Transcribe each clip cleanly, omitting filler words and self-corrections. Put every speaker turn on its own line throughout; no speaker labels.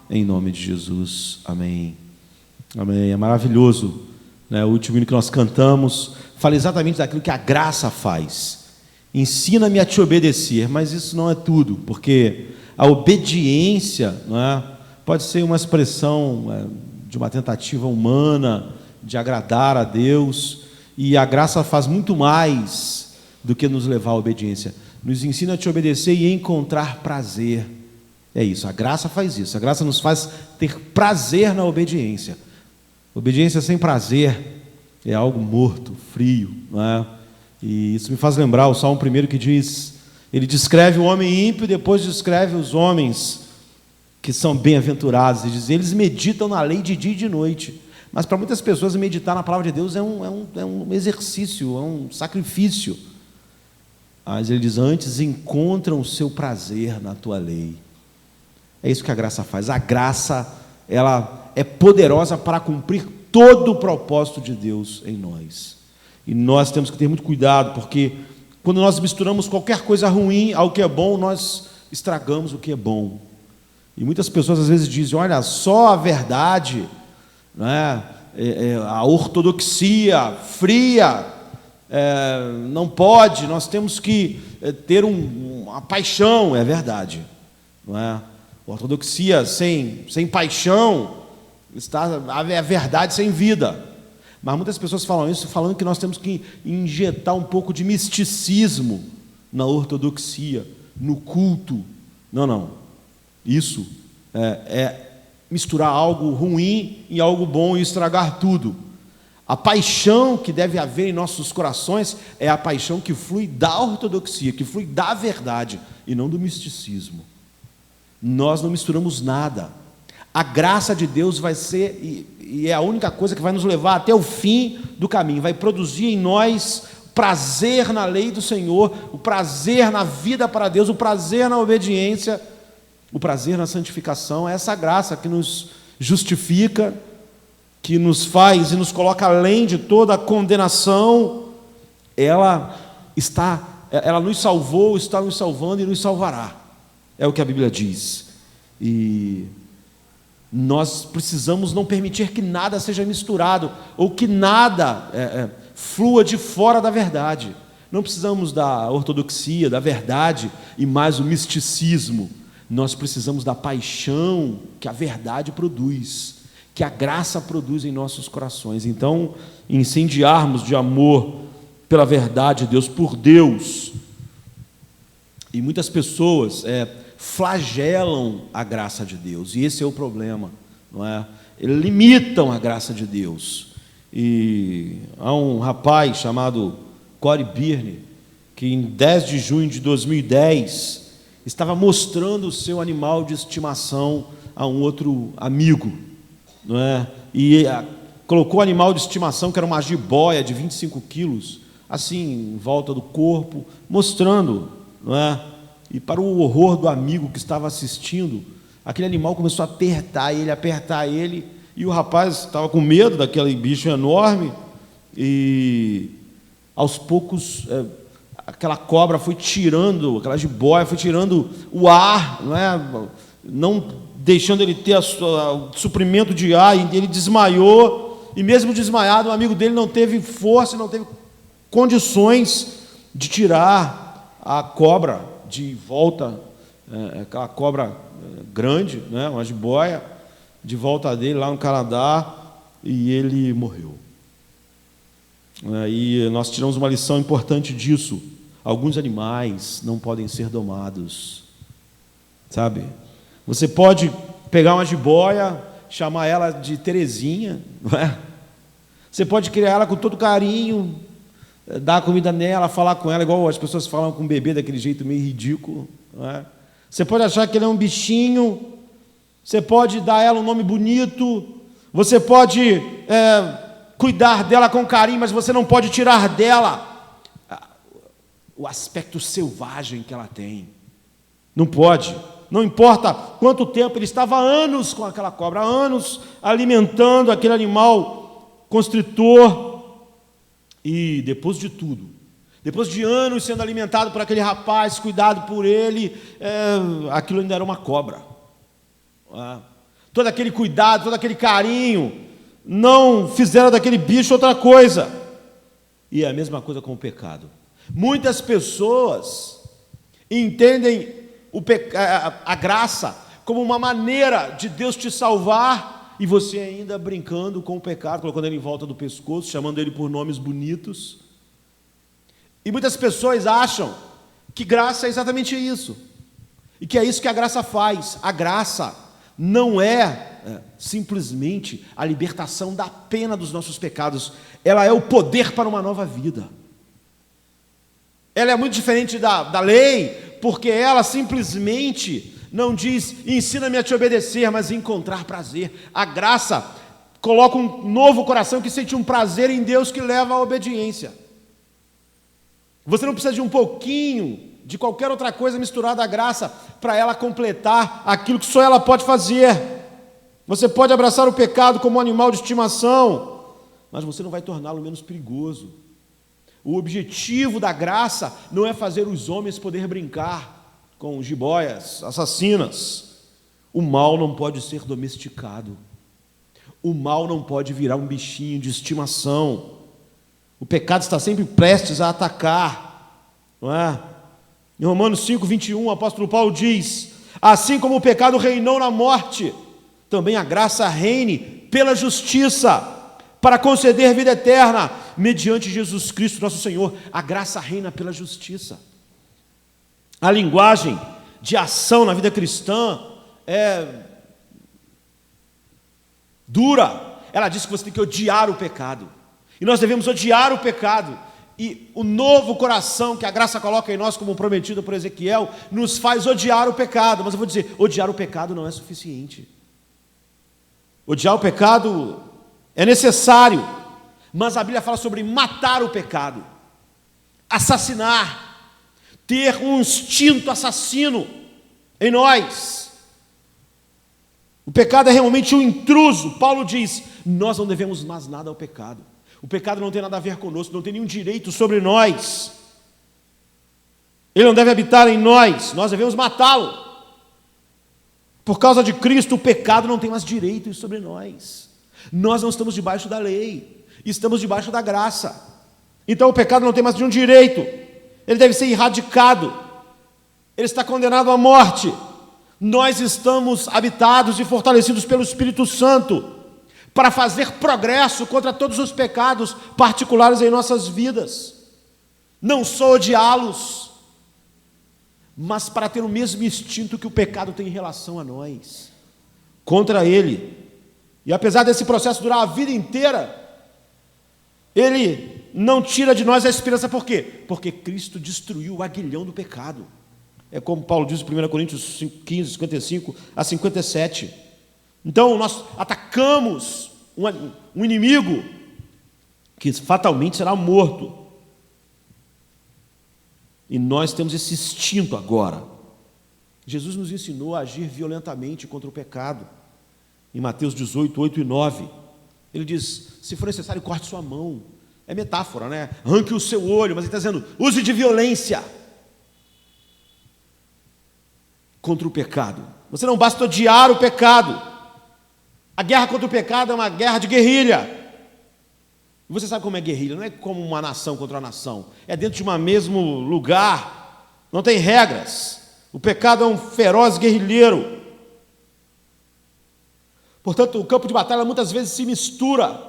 em nome de Jesus. Amém. Amém. É maravilhoso, né? O último hino que nós cantamos fala exatamente daquilo que a graça faz. Ensina-me a te obedecer, mas isso não é tudo, porque a obediência, não é, pode ser uma expressão de uma tentativa humana de agradar a Deus, e a graça faz muito mais do que nos levar à obediência. Nos ensina a te obedecer e encontrar prazer. É isso, a graça faz isso. A graça nos faz ter prazer na obediência. Obediência sem prazer é algo morto, frio, não é? E isso me faz lembrar o Salmo 1 que diz, ele descreve o homem ímpio, depois descreve os homens que são bem-aventurados, e diz, eles meditam na lei de dia e de noite. Mas para muitas pessoas meditar na palavra de Deus é um exercício, é um sacrifício. Mas ele diz, antes encontram o seu prazer na tua lei. É isso que a graça faz. A graça, ela é poderosa para cumprir todo o propósito de Deus em nós. E nós temos que ter muito cuidado, porque quando nós misturamos qualquer coisa ruim ao que é bom, nós estragamos o que é bom. E muitas pessoas às vezes dizem, olha, só a verdade, né, a ortodoxia fria, não pode, nós temos que ter uma paixão, é verdade, não é? A ortodoxia sem paixão é a verdade sem vida. Mas muitas pessoas falam isso falando que nós temos que injetar um pouco de misticismo na ortodoxia, no culto. Não. Isso é misturar algo ruim em algo bom e estragar tudo. A paixão que deve haver em nossos corações é a paixão que flui da ortodoxia, que flui da verdade e não do misticismo. Nós não misturamos nada. A graça de Deus vai ser, e é a única coisa que vai nos levar até o fim do caminho, vai produzir em nós prazer na lei do Senhor, o prazer na vida para Deus, o prazer na obediência, o prazer na santificação. É essa graça que nos justifica, que nos faz e nos coloca além de toda a condenação. Ela nos salvou, está nos salvando e nos salvará. É o que a Bíblia diz. E nós precisamos não permitir que nada seja misturado, ou que nada flua de fora da verdade. Não precisamos da ortodoxia, da verdade e mais o misticismo. Nós precisamos da paixão que a verdade produz, que a graça produz em nossos corações. Então, incendiarmos de amor pela verdade de Deus, por Deus. E muitas pessoas flagelam a graça de Deus, e esse é o problema, não é? Eles limitam a graça de Deus. E há um rapaz chamado Corey Byrne, que em 10 de junho de 2010 estava mostrando o seu animal de estimação a um outro amigo, não é? E colocou o animal de estimação, que era uma jiboia de 25 quilos, assim, em volta do corpo, mostrando, não é? E para o horror do amigo que estava assistindo, aquele animal começou a apertar ele, e o rapaz estava com medo daquele bicho enorme, e aos poucos aquela cobra foi tirando, aquela jiboia foi tirando o ar, não deixando ele ter o suprimento de ar, e ele desmaiou, e mesmo desmaiado, o amigo dele não teve força, não teve condições de tirar a cobra de volta, aquela cobra grande, uma jiboia, de volta dele lá no Canadá, e ele morreu. E nós tiramos uma lição importante disso. Alguns animais não podem ser domados, sabe? Você pode pegar uma jiboia, chamar ela de Terezinha, não é? Você pode criar ela com todo carinho, dar comida nela, falar com ela igual as pessoas falam com o bebê, daquele jeito meio ridículo, não é? Você pode achar que ele é um bichinho, você pode dar a ela um nome bonito, você pode cuidar dela com carinho, mas você não pode tirar dela o aspecto selvagem que ela tem. Não pode. Não importa quanto tempo, ele estava há anos com aquela cobra, há anos alimentando aquele animal constritor, e depois de tudo, depois de anos sendo alimentado por aquele rapaz, cuidado por ele, aquilo ainda era uma cobra. todo aquele cuidado, todo aquele carinho, não fizeram daquele bicho outra coisa. E é a mesma coisa com o pecado. Muitas pessoas entendem a graça como uma maneira de Deus te salvar, e você ainda brincando com o pecado, colocando ele em volta do pescoço, chamando ele por nomes bonitos. E muitas pessoas acham que graça é exatamente isso, e que é isso que a graça faz. A graça não é simplesmente a libertação da pena dos nossos pecados, ela é o poder para uma nova vida. Ela é muito diferente da lei, porque ela simplesmente não diz, ensina-me a te obedecer, mas encontrar prazer. A graça coloca um novo coração que sente um prazer em Deus que leva à obediência. Você não precisa de um pouquinho de qualquer outra coisa misturada à graça para ela completar aquilo que só ela pode fazer. Você pode abraçar o pecado como um animal de estimação, mas você não vai torná-lo menos perigoso. O objetivo da graça não é fazer os homens poder brincar com jiboias assassinas. O mal não pode ser domesticado. O mal não pode virar um bichinho de estimação. O pecado está sempre prestes a atacar, não é? Em Romanos 5:21, o apóstolo Paulo diz: assim como o pecado reinou na morte, também a graça reine pela justiça, para conceder vida eterna, mediante Jesus Cristo nosso Senhor. A graça reina pela justiça. A linguagem de ação na vida cristã é dura. Ela diz que você tem que odiar o pecado, e nós devemos odiar o pecado. E o novo coração que a graça coloca em nós, como prometido por Ezequiel, nos faz odiar o pecado. Mas eu vou dizer, odiar o pecado não é suficiente. Odiar o pecado é necessário, mas a Bíblia fala sobre matar o pecado, assassinar, ter um instinto assassino em nós. O pecado é realmente um intruso. Paulo diz, nós não devemos mais nada ao pecado. O pecado não tem nada a ver conosco, não tem nenhum direito sobre nós. Ele não deve habitar em nós, nós devemos matá-lo. Por causa de Cristo, o pecado não tem mais direito sobre nós. Nós não estamos debaixo da lei, estamos debaixo da graça. Então o pecado não tem mais nenhum direito, ele deve ser erradicado, ele está condenado à morte. Nós estamos habitados e fortalecidos pelo Espírito Santo para fazer progresso contra todos os pecados particulares em nossas vidas. Não só odiá-los, mas para ter o mesmo instinto que o pecado tem em relação a nós, contra ele. E apesar desse processo durar a vida inteira, ele não tira de nós a esperança. Por quê? Porque Cristo destruiu o aguilhão do pecado. É como Paulo diz em 1 Coríntios 15, 55 a 57. Então nós atacamos um inimigo que fatalmente será morto. E nós temos esse instinto agora. Jesus nos ensinou a agir violentamente contra o pecado. Em Mateus 18, 8 e 9, ele diz, se for necessário, corte sua mão. É metáfora, né? Arranque o seu olho, mas ele está dizendo, use de violência contra o pecado. Você não basta odiar o pecado. A guerra contra o pecado é uma guerra de guerrilha. E você sabe como é guerrilha, não é como uma nação contra a nação. É dentro de um mesmo lugar, não tem regras. O pecado é um feroz guerrilheiro. Portanto, o campo de batalha muitas vezes se mistura.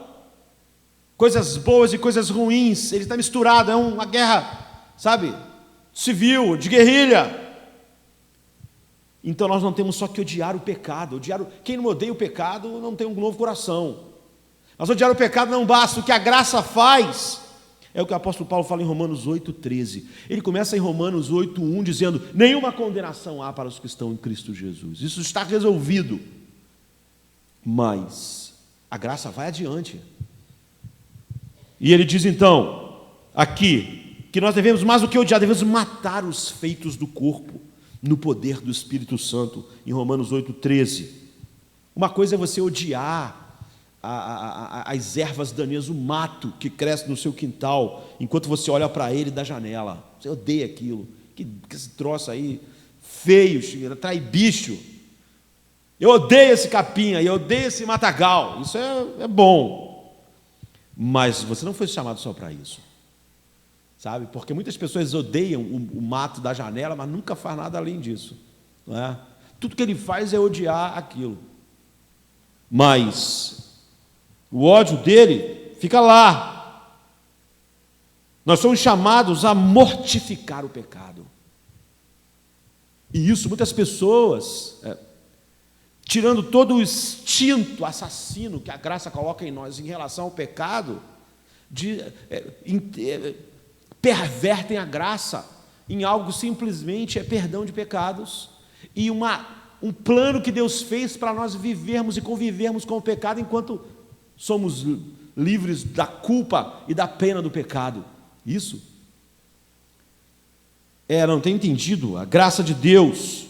Coisas boas e coisas ruins, ele está misturado, é uma guerra, sabe, civil, de guerrilha. Então nós não temos só que odiar o pecado. Quem não odeia o pecado não tem um novo coração. Mas odiar o pecado não basta. O que a graça faz é o que o apóstolo Paulo fala em Romanos 8,13. Ele começa em Romanos 8,1 dizendo, nenhuma condenação há para os que estão em Cristo Jesus. Isso está resolvido. Mas a graça vai adiante. E ele diz então, aqui, que nós devemos mais do que odiar, devemos matar os feitos do corpo no poder do Espírito Santo, em Romanos 8,13. Uma coisa é você odiar as ervas daninhas, o mato que cresce no seu quintal, enquanto você olha para ele da janela. Você odeia aquilo, que esse troço aí, feio, atrai bicho. Eu odeio esse capinha, eu odeio esse matagal. Isso é bom. Mas você não foi chamado só para isso. Sabe? Porque muitas pessoas odeiam o mato da janela, mas nunca faz nada além disso. Não é? Tudo que ele faz é odiar aquilo. Mas o ódio dele fica lá. Nós somos chamados a mortificar o pecado. E isso muitas pessoas, tirando todo o instinto assassino que a graça coloca em nós em relação ao pecado, pervertem a graça em algo simplesmente perdão de pecados e um plano que Deus fez para nós vivermos e convivermos com o pecado enquanto somos livres da culpa e da pena do pecado. Isso não tem entendido a graça de Deus,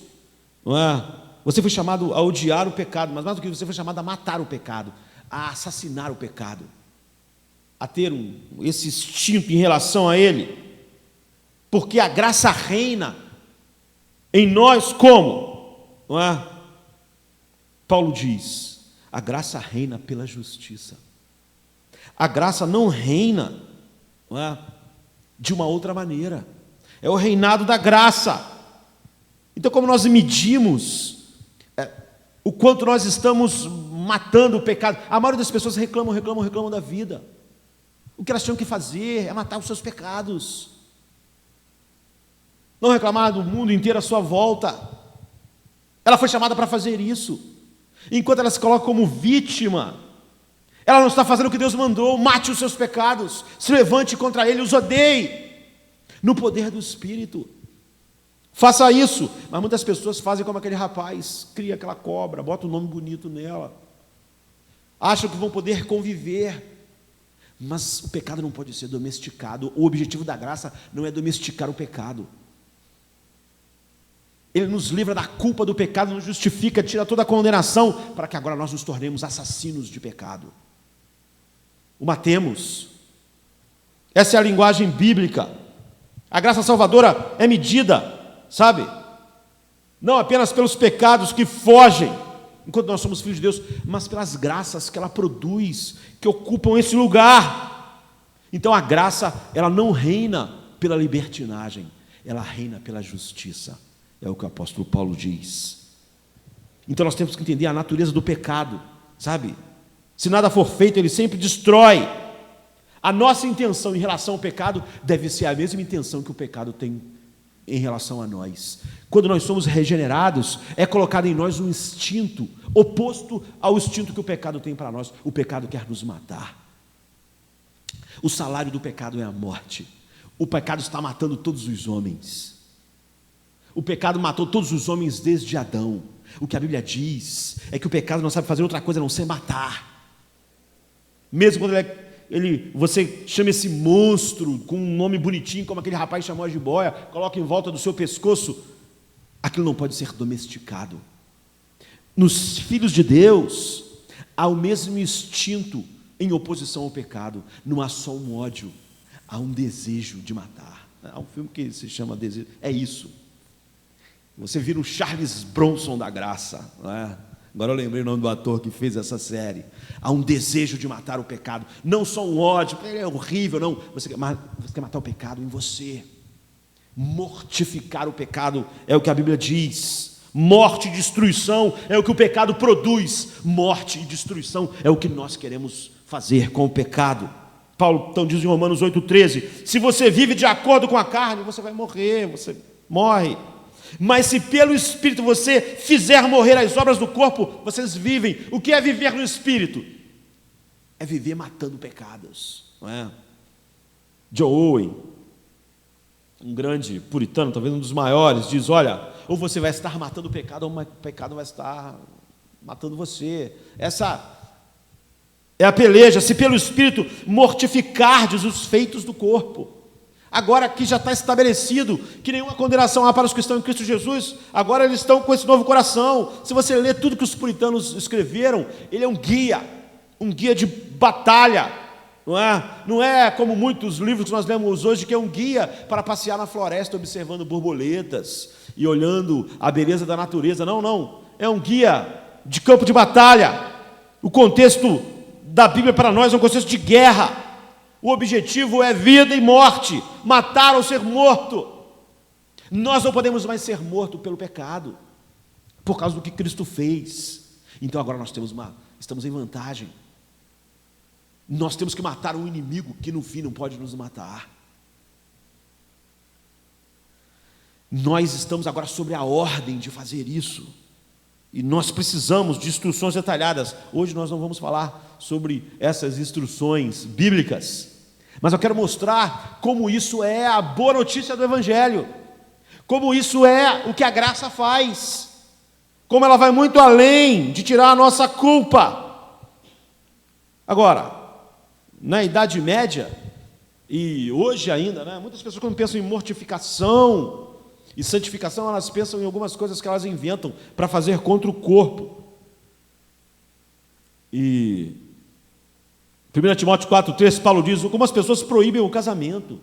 não é? Você foi chamado a odiar o pecado, mas mais do que você foi chamado a matar o pecado, a assassinar o pecado, a ter esse instinto em relação a ele, porque a graça reina em nós como? Não é? Paulo diz, a graça reina pela justiça. A graça não reina, não é, de uma outra maneira. É o reinado da graça. Então, como nós medimos o quanto nós estamos matando o pecado? A maioria das pessoas reclamam da vida. O que elas tinham que fazer é matar os seus pecados. Não reclamar do mundo inteiro à sua volta. Ela foi chamada para fazer isso. Enquanto ela se coloca como vítima, ela não está fazendo o que Deus mandou. Mate os seus pecados, se levante contra ele, os odeie, no poder do Espírito. Faça isso. Mas muitas pessoas fazem como aquele rapaz, cria aquela cobra, bota um nome bonito nela, acham que vão poder conviver, mas o pecado não pode ser domesticado. O objetivo da graça não é domesticar o pecado. Ele nos livra da culpa do pecado, nos justifica, tira toda a condenação, para que agora nós nos tornemos assassinos de pecado. O matemos. Essa é a linguagem bíblica. A graça salvadora é medida, sabe? Não apenas pelos pecados que fogem, enquanto nós somos filhos de Deus, mas pelas graças que ela produz, que ocupam esse lugar. Então a graça, ela não reina pela libertinagem, ela reina pela justiça. É o que o apóstolo Paulo diz. Então nós temos que entender a natureza do pecado, sabe? Se nada for feito, ele sempre destrói. A nossa intenção em relação ao pecado deve ser a mesma intenção que o pecado tem em relação a nós. Quando nós somos regenerados, é colocado em nós um instinto oposto ao instinto que o pecado tem para nós. O pecado quer nos matar. O salário do pecado é a morte. O pecado está matando todos os homens. O pecado matou todos os homens desde Adão. O que a Bíblia diz é que o pecado não sabe fazer outra coisa a não ser matar. Mesmo quando você chama esse monstro com um nome bonitinho, como aquele rapaz chamou a jiboia, coloca em volta do seu pescoço, aquilo não pode ser domesticado. Nos filhos de Deus, há o mesmo instinto em oposição ao pecado. Não há só um ódio, há um desejo de matar. Há um filme que se chama Desejo, é isso. Você vira o Charles Bronson da graça, não é? Agora eu lembrei o nome do ator que fez essa série. Há um desejo de matar o pecado, não só um ódio, ele é horrível, não. Você quer matar o pecado em você. Mortificar o pecado é o que a Bíblia diz. Morte e destruição é o que o pecado produz. Morte e destruição é o que nós queremos fazer com o pecado. Paulo então diz em Romanos 8,13: se você vive de acordo com a carne, você vai morrer, você morre. Mas se pelo Espírito você fizer morrer as obras do corpo, vocês vivem. O que é viver no Espírito? É viver matando pecados, não é? John Owen, um grande puritano, talvez um dos maiores, diz: olha, ou você vai estar matando o pecado, ou o pecado vai estar matando você. Essa é a peleja. Se pelo Espírito mortificardes os feitos do corpo. Agora aqui já está estabelecido que nenhuma condenação há para os que estão em Cristo Jesus. Agora eles estão com esse novo coração. Se você ler tudo que os puritanos escreveram, ele é um guia de batalha, não é? Não é como muitos livros que nós lemos hoje, que é um guia para passear na floresta observando borboletas e olhando a beleza da natureza. Não, é um guia de campo de batalha. O contexto da Bíblia para nós é um contexto de guerra. O objetivo é vida e morte, matar ou ser morto. Nós não podemos mais ser mortos pelo pecado, por causa do que Cristo fez. Então agora nós estamos em vantagem. Nós temos que matar um inimigo que no fim não pode nos matar. Nós estamos agora sobre a ordem de fazer isso. E nós precisamos de instruções detalhadas. Hoje nós não vamos falar sobre essas instruções bíblicas, mas eu quero mostrar como isso é a boa notícia do Evangelho, como isso é o que a graça faz, como ela vai muito além de tirar a nossa culpa. Agora, na Idade Média, e hoje ainda, muitas pessoas quando pensam em mortificação e santificação, elas pensam em algumas coisas que elas inventam para fazer contra o corpo. E 1 Timóteo 4,3, Paulo diz: como as pessoas proíbem o casamento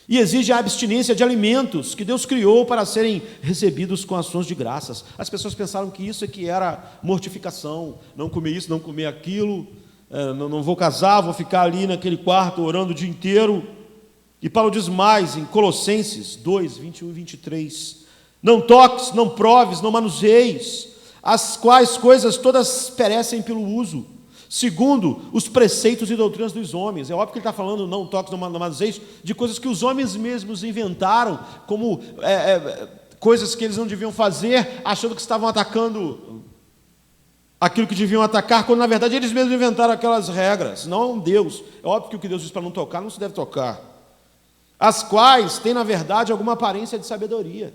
e exigem a abstinência de alimentos que Deus criou para serem recebidos com ações de graças. As pessoas pensaram que isso é que era mortificação, não comer isso, não comer aquilo, não vou casar, vou ficar ali naquele quarto orando o dia inteiro. E Paulo diz mais em Colossenses 2, 21 e 23: não toques, não proves, não manuseis, as quais coisas todas perecem pelo uso, segundo os preceitos e doutrinas dos homens. É óbvio que ele está falando não toques, não manuseis, de coisas que os homens mesmos inventaram, como coisas que eles não deviam fazer, achando que estavam atacando aquilo que deviam atacar, quando na verdade eles mesmos inventaram aquelas regras, não Deus. É óbvio que o que Deus diz para não tocar, não se deve tocar. As quais têm, na verdade, alguma aparência de sabedoria,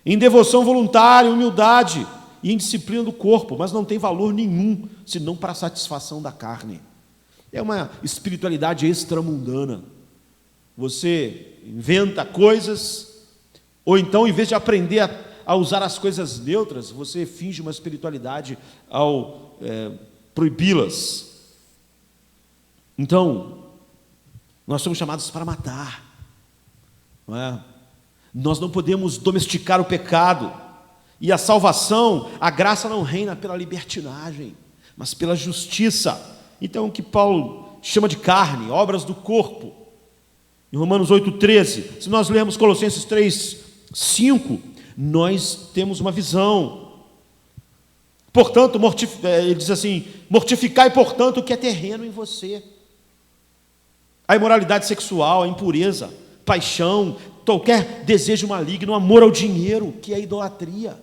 em devoção voluntária, humildade e em disciplina do corpo, mas não tem valor nenhum, senão para a satisfação da carne. É uma espiritualidade extramundana. Você inventa coisas, ou então, em vez de aprender a usar as coisas neutras, você finge uma espiritualidade ao proibi-las. Então, nós somos chamados para matar, não é? Nós não podemos domesticar o pecado. E a salvação, a graça não reina pela libertinagem, mas pela justiça. Então, o que Paulo chama de carne, obras do corpo. Em Romanos 8,13, se nós lermos Colossenses 3,5, nós temos uma visão. Portanto, ele diz assim: mortificai, portanto, o que é terreno em você. A imoralidade sexual, a impureza, paixão, qualquer desejo maligno, amor ao dinheiro, que é idolatria.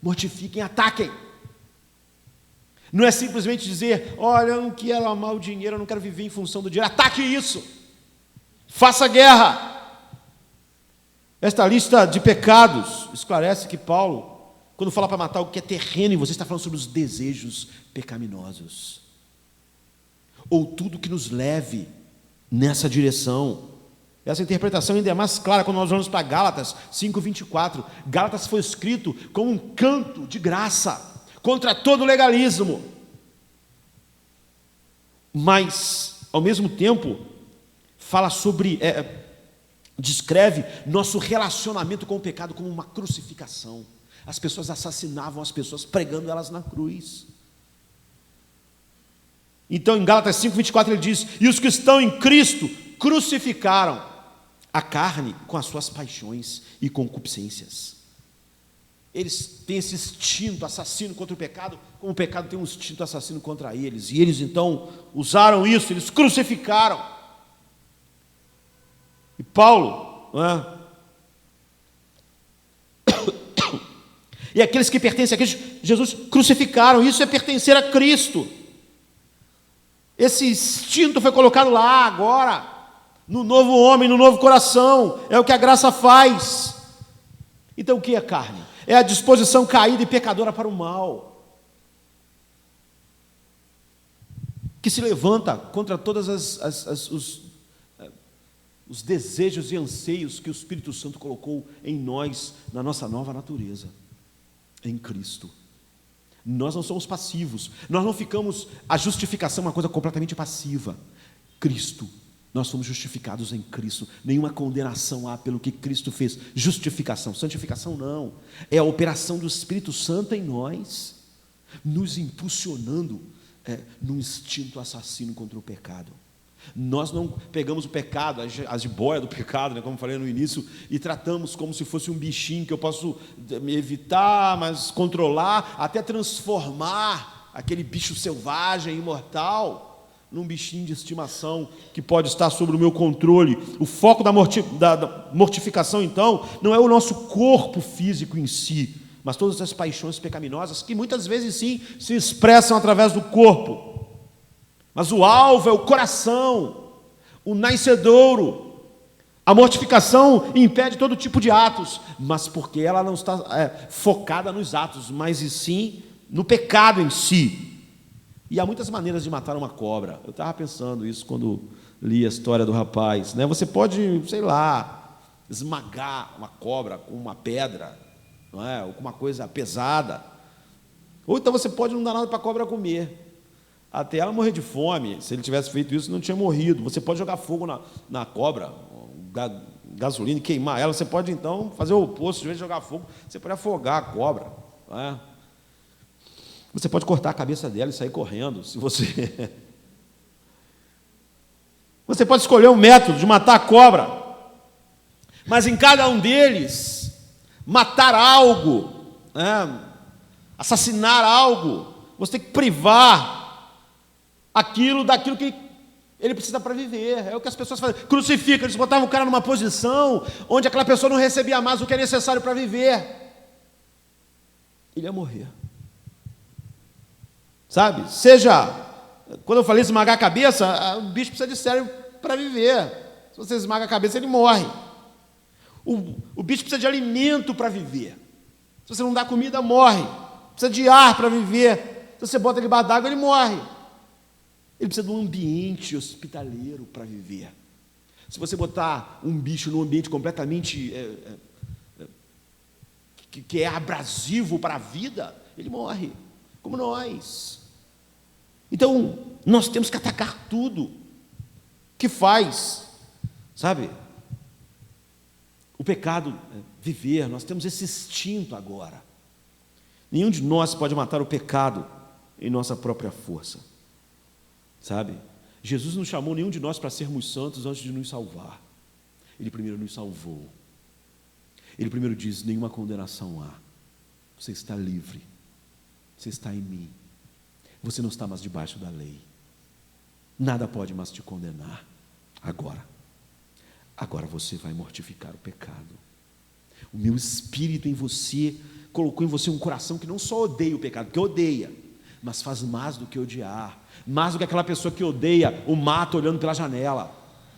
Mortifiquem, ataquem. Não é simplesmente dizer: olha, eu não quero amar o dinheiro, eu não quero viver em função do dinheiro. Ataque isso. Faça guerra. Esta lista de pecados esclarece que Paulo, quando fala para matar o que é terreno em você, está falando sobre os desejos pecaminosos, ou tudo que nos leve nessa direção. Essa interpretação ainda é mais clara quando nós vamos para Gálatas 5,24. Gálatas foi escrito como um canto de graça contra todo legalismo, mas ao mesmo tempo fala sobre, descreve nosso relacionamento com o pecado como uma crucificação. As pessoas assassinavam as pessoas pregando elas na cruz. Então, em Gálatas 5,24 ele diz: e os que estão em Cristo crucificaram a carne com as suas paixões e concupiscências. Eles têm esse instinto assassino contra o pecado, como o pecado tem um instinto assassino contra eles. E eles então usaram isso, eles crucificaram. E Paulo, e aqueles que pertencem a Cristo Jesus crucificaram. Isso é pertencer a Cristo. Esse instinto foi colocado lá agora, no novo homem, no novo coração. É o que a graça faz. Então o que é carne? É a disposição caída e pecadora para o mal, que se levanta contra todos os desejos e anseios que o Espírito Santo colocou em nós, na nossa nova natureza, em Cristo. Nós não somos passivos, nós não ficamos, a justificação é uma coisa completamente passiva. Cristo, nós somos justificados em Cristo, nenhuma condenação há pelo que Cristo fez. Justificação, santificação não, é a operação do Espírito Santo em nós. nos impulsionando num instinto assassino contra o pecado. Nós não pegamos o pecado, a jiboia do pecado, né, como falei no início, e tratamos como se fosse um bichinho que eu posso me evitar, mas controlar, até transformar aquele bicho selvagem, imortal, num bichinho de estimação que pode estar sob o meu controle. O foco da mortificação, então, não é o nosso corpo físico em si, mas todas as paixões pecaminosas que muitas vezes sim se expressam através do corpo. Mas o alvo é o coração, o nascedouro. A mortificação impede todo tipo de atos, mas porque ela não está focada nos atos, mas e sim no pecado em si. E há muitas maneiras de matar uma cobra. Eu estava pensando isso quando li a história do rapaz, né? Você pode, sei lá, esmagar uma cobra com uma pedra, não é? Ou com uma coisa pesada. Ou então você pode não dar nada para a cobra comer, até ela morrer de fome. Se ele tivesse feito isso, não tinha morrido. Você pode jogar fogo na cobra, gasolina, e queimar ela. Você pode, então, fazer o oposto. De vez de jogar fogo, você pode afogar a cobra, não é? Você pode cortar a cabeça dela e sair correndo, se você... Você pode escolher um método de matar a cobra, mas em cada um deles, matar algo, assassinar algo, você tem que privar daquilo que ele precisa para viver. É o que as pessoas fazem. Crucifica, eles botavam o cara numa posição onde aquela pessoa não recebia mais o que é necessário para viver. Ele ia morrer. Sabe? Quando eu falei esmagar a cabeça, o bicho precisa de cérebro para viver. Se você esmaga a cabeça, ele morre. O bicho precisa de alimento para viver. Se você não dá comida, morre. Precisa de ar para viver. Se você bota ele debaixo d'água, ele morre. Ele precisa de um ambiente hospitaleiro para viver. Se você botar um bicho num ambiente completamente que é abrasivo para a vida, ele morre, como nós. Então, nós temos que atacar tudo que faz, sabe, o pecado viver. Nós temos esse instinto agora. Nenhum de nós pode matar o pecado em nossa própria força. Sabe? Jesus não chamou nenhum de nós para sermos santos antes de nos salvar. Ele primeiro nos salvou. Ele primeiro diz: nenhuma condenação há. Você está livre. Você está em mim. Você não está mais debaixo da lei. Nada pode mais te condenar. Agora você vai mortificar o pecado. O meu espírito em você colocou em você um coração que não só odeia o pecado, que odeia, mas faz mais do que odiar, mais do que aquela pessoa que odeia o mato olhando pela janela.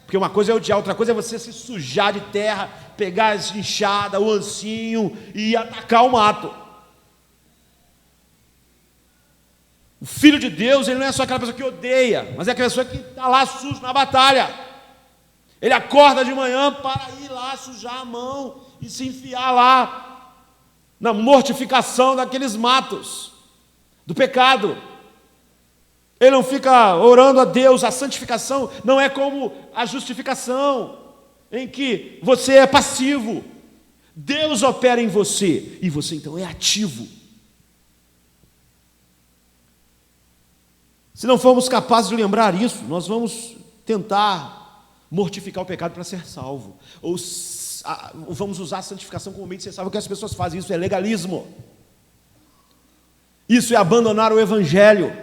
Porque uma coisa é odiar, outra coisa é você se sujar de terra, pegar a enxada, o ancinho e atacar o mato. O Filho de Deus, ele não é só aquela pessoa que odeia, mas é aquela pessoa que está lá sujo na batalha. Ele acorda de manhã para ir lá sujar a mão e se enfiar lá na mortificação daqueles matos do pecado. Ele não fica orando a Deus. A santificação não é como a justificação, em que você é passivo. Deus opera em você e você então é ativo. Se não formos capazes de lembrar isso, nós vamos tentar mortificar o pecado para ser salvo, ou vamos usar a santificação como meio de ser salvo. O que as pessoas fazem? Isso é legalismo. Isso é abandonar o Evangelho.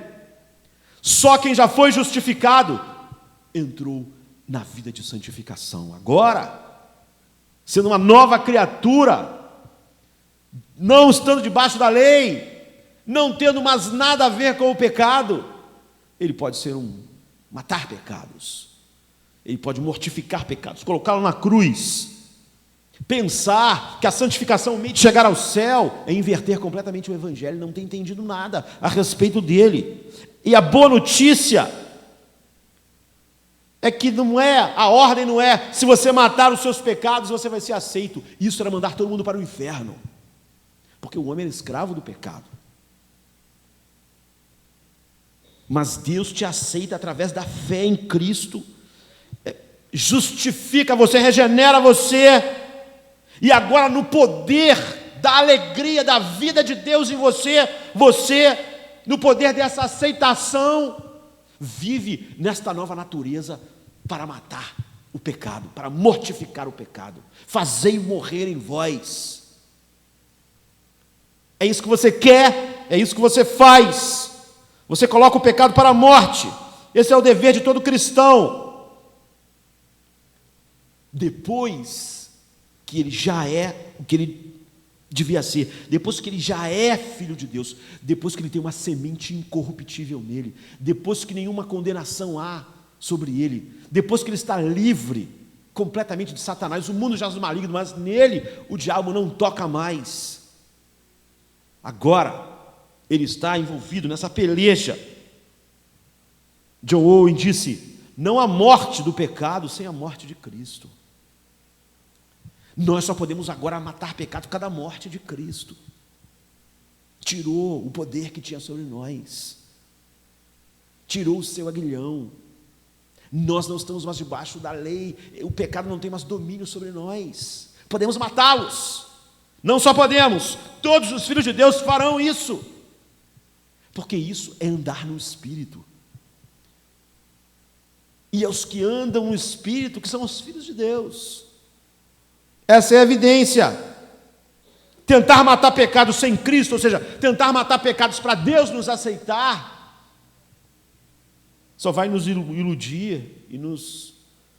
Só quem já foi justificado entrou na vida de santificação. Agora, sendo uma nova criatura, não estando debaixo da lei, não tendo mais nada a ver com o pecado, ele pode ser matar pecados, ele pode mortificar pecados, colocá-lo na cruz. Pensar que a santificação, o meio de chegar ao céu, é inverter completamente o Evangelho, não tem entendido nada a respeito dele. E a boa notícia é que a ordem não é: se você matar os seus pecados, você vai ser aceito. Isso era mandar todo mundo para o inferno, porque o homem era escravo do pecado. Mas Deus te aceita através da fé em Cristo, justifica você, regenera você, e agora, no poder da alegria da vida de Deus em você, você no poder dessa aceitação, vive nesta nova natureza para matar o pecado, para mortificar o pecado. Fazei-o morrer em vós. É isso que você quer, é isso que você faz. Você coloca o pecado para a morte. Esse é o dever de todo cristão. Depois que ele já é o que ele devia ser, depois que ele já é filho de Deus, depois que ele tem uma semente incorruptível nele, depois que nenhuma condenação há sobre ele, depois que ele está livre completamente de Satanás, o mundo jaz no maligno, mas nele o diabo não toca mais. Agora ele está envolvido nessa peleja. John Owen disse: não há morte do pecado sem a morte de Cristo. Nós só podemos agora matar pecado por causa da morte de Cristo. Tirou o poder que tinha sobre nós, tirou o seu aguilhão. Nós não estamos mais debaixo da lei, o pecado não tem mais domínio sobre nós. Podemos matá-los. Não só podemos, todos os filhos de Deus farão isso, porque isso é andar no Espírito. E aos que andam no Espírito, que são os filhos de Deus. Essa é a evidência. Tentar matar pecados sem Cristo, ou seja, tentar matar pecados para Deus nos aceitar, só vai nos iludir e nos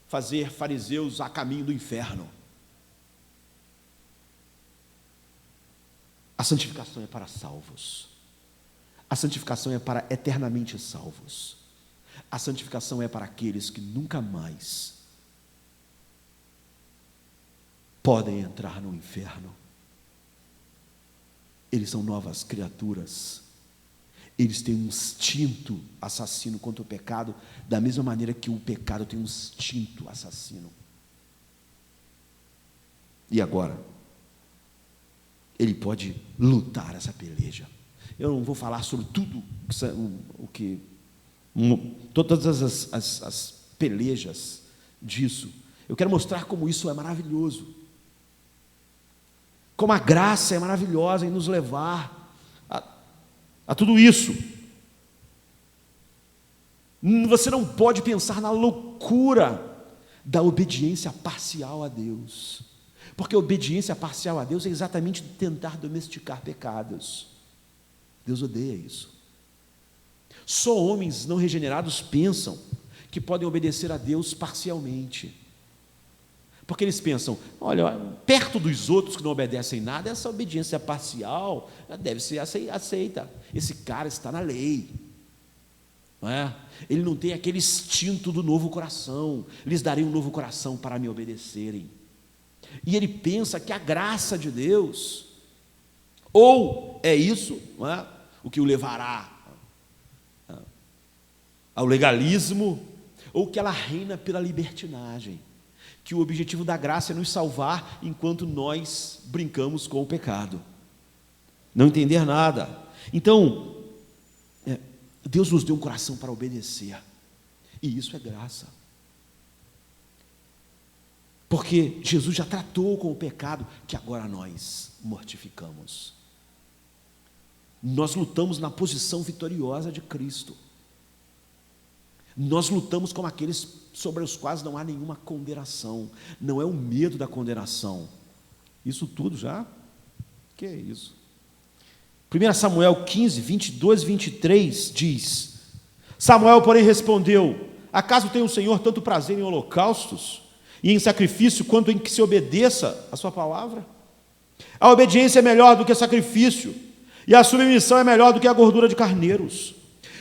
fazer fariseus a caminho do inferno. A santificação é para salvos. A santificação é para eternamente salvos. A santificação é para aqueles que nunca mais podem entrar no inferno. Eles são novas criaturas. Eles têm um instinto assassino contra o pecado, da mesma maneira que o pecado tem um instinto assassino. E agora, ele pode lutar essa peleja. Eu não vou falar sobre tudo todas as pelejas disso. Eu quero mostrar como isso é maravilhoso, como a graça é maravilhosa em nos levar a tudo isso. Você não pode pensar na loucura da obediência parcial a Deus, porque a obediência parcial a Deus é exatamente tentar domesticar pecados. Deus odeia isso. Só homens não regenerados pensam que podem obedecer a Deus parcialmente, porque eles pensam: olha, perto dos outros que não obedecem nada, essa obediência parcial deve ser aceita. Esse cara está na lei, não é? Ele não tem aquele instinto do novo coração. Lhes darei um novo coração para me obedecerem. E ele pensa que a graça de Deus, ou é isso, não é, o que o levará ao legalismo, ou que ela reina pela libertinagem, que o objetivo da graça é nos salvar enquanto nós brincamos com o pecado, não entender nada. Então, Deus nos deu um coração para obedecer, e isso é graça, porque Jesus já tratou com o pecado que agora nós mortificamos. Nós lutamos na posição vitoriosa de Cristo. Nós lutamos com aqueles sobre os quais não há nenhuma condenação. Não é o medo da condenação. Isso tudo já? Que é isso? 1 Samuel 15, 22 e 23 diz: Samuel, porém, respondeu: acaso tem o Senhor tanto prazer em holocaustos e em sacrifício, quanto em que se obedeça a sua palavra? A obediência é melhor do que sacrifício, e a submissão é melhor do que a gordura de carneiros.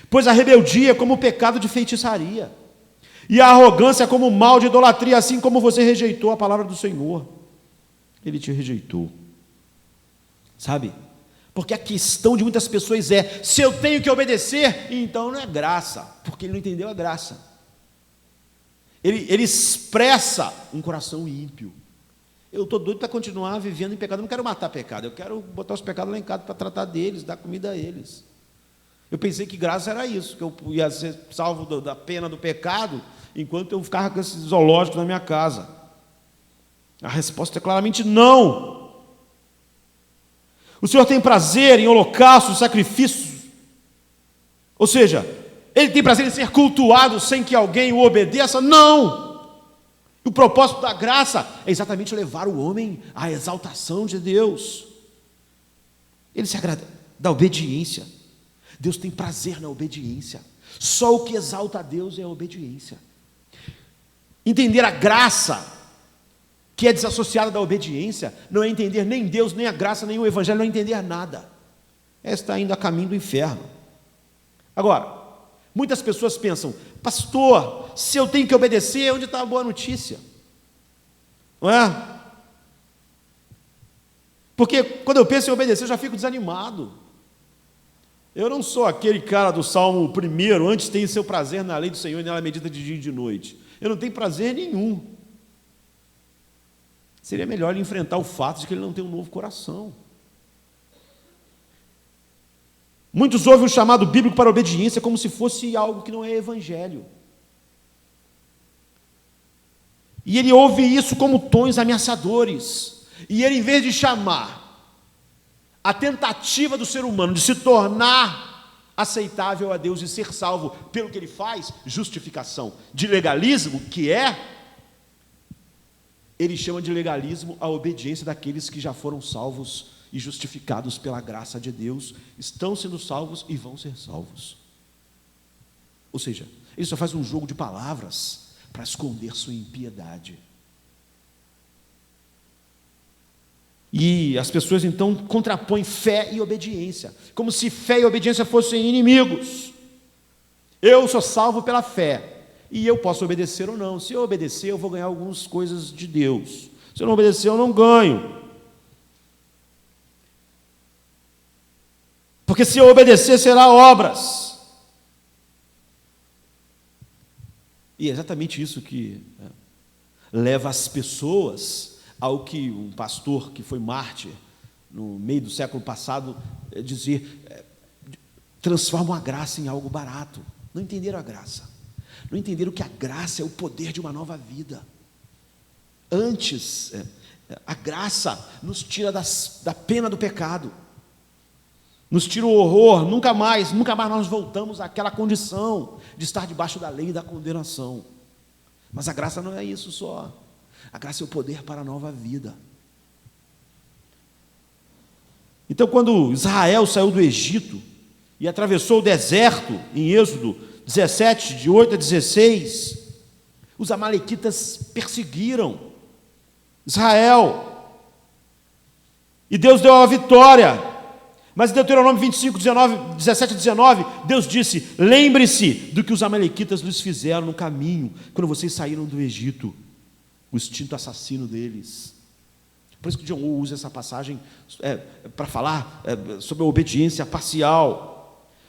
Pois a rebeldia é como o pecado de feitiçaria, e a arrogância é como o mal de idolatria. Assim como você rejeitou a palavra do Senhor, Ele te rejeitou. Sabe? Porque a questão de muitas pessoas é: se eu tenho que obedecer, então não é graça, porque ele não entendeu a graça. Ele expressa um coração ímpio. Eu estou doido para continuar vivendo em pecado. Eu não quero matar pecado, eu quero botar os pecados lá em casa para tratar deles, dar comida a eles. Eu pensei que graça era isso, que eu ia ser salvo da pena do pecado, enquanto eu ficava com esse zoológico na minha casa. A resposta é claramente não. O Senhor tem prazer em holocaustos, sacrifícios, Ou seja, ele tem prazer em ser cultuado sem que alguém o obedeça? Não! O propósito da graça é exatamente levar o homem à exaltação de Deus. Ele se agrada da obediência. Deus tem prazer na obediência. Só o que exalta a Deus é a obediência. Entender a graça, que é desassociada da obediência, não é entender nem Deus, nem a graça, nem o Evangelho, não é entender nada. É estar indo a caminho do inferno. Agora, muitas pessoas pensam: pastor, se eu tenho que obedecer, onde está a boa notícia? Não é? Porque quando eu penso em obedecer, eu já fico desanimado. Eu não sou aquele cara do Salmo 1, antes tem seu prazer na lei do Senhor e nela medita de dia e de noite. Eu não tenho prazer nenhum. Seria melhor ele enfrentar o fato de que ele não tem um novo coração. Muitos ouvem o chamado bíblico para a obediência como se fosse algo que não é evangelho. E ele ouve isso como tons ameaçadores. E ele, em vez de chamar a tentativa do ser humano de se tornar aceitável a Deus e ser salvo pelo que ele faz, justificação de legalismo, que ele chama de legalismo a obediência daqueles que já foram salvos e justificados pela graça de Deus, estão sendo salvos e vão ser salvos. Ou seja, ele só faz um jogo de palavras para esconder sua impiedade. E as pessoas então contrapõem fé e obediência, como se fé e obediência fossem inimigos. Eu sou salvo pela fé, e eu posso obedecer ou não. Se eu obedecer, eu vou ganhar algumas coisas de Deus. Se eu não obedecer, eu não ganho. Porque se eu obedecer, será obras. E é exatamente isso que leva as pessoas ao que um pastor que foi mártir no meio do século passado dizer: transforma a graça em algo barato. Não entenderam a graça. Não entenderam que a graça é o poder de uma nova vida. Antes, a graça nos tira da pena do pecado, nos tira o horror. Nunca mais nós voltamos àquela condição de estar debaixo da lei e da condenação. Mas a graça não é isso só. A graça é o poder para a nova vida. Então, quando Israel saiu do Egito e atravessou o deserto, em Êxodo 17, de 8 a 16, os amalequitas perseguiram Israel. E Deus deu a vitória. Mas em Deuteronômio 25, 17 a 19, Deus disse: lembre-se do que os amalequitas lhes fizeram no caminho, quando vocês saíram do Egito, o instinto assassino deles. Por isso que John Woo usa essa passagem para falar sobre a obediência parcial.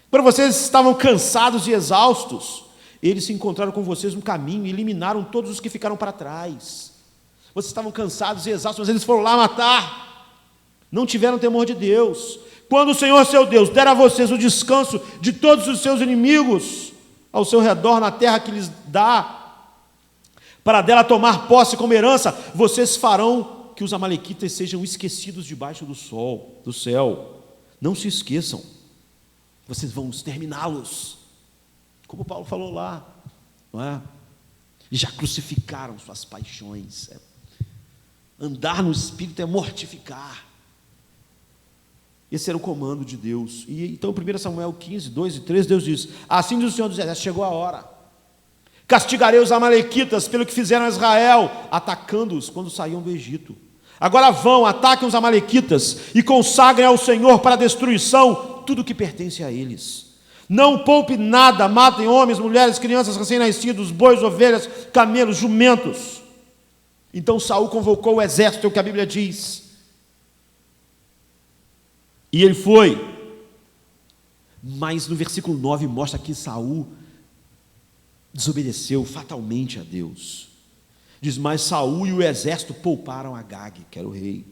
Quando vocês estavam cansados e exaustos, eles se encontraram com vocês no caminho e eliminaram todos os que ficaram para trás. Vocês estavam cansados e exaustos, mas eles foram lá matar. Não tiveram temor de Deus. Quando o Senhor seu Deus der a vocês o descanso de todos os seus inimigos ao seu redor na terra que lhes dá, para dela tomar posse como herança, vocês farão que os amalequitas sejam esquecidos debaixo do céu. Não se esqueçam, vocês vão exterminá-los, como Paulo falou lá, não é? E já crucificaram suas paixões. Andar no Espírito é mortificar. Esse era o comando de Deus. E então, 1 Samuel 15, 2 e 3, Deus diz: assim diz o Senhor dos Exércitos, chegou a hora. Castigarei os amalequitas pelo que fizeram a Israel, atacando-os quando saíam do Egito. Agora vão, ataquem os amalequitas e consagrem ao Senhor para a destruição tudo o que pertence a eles. Não poupe nada, matem homens, mulheres, crianças, recém-nascidos, bois, ovelhas, camelos, jumentos. Então Saul convocou o exército, é o que a Bíblia diz. E ele foi. Mas no versículo 9 mostra que Saul desobedeceu fatalmente a Deus. Diz: mas Saul e o exército pouparam Agag, que era o rei,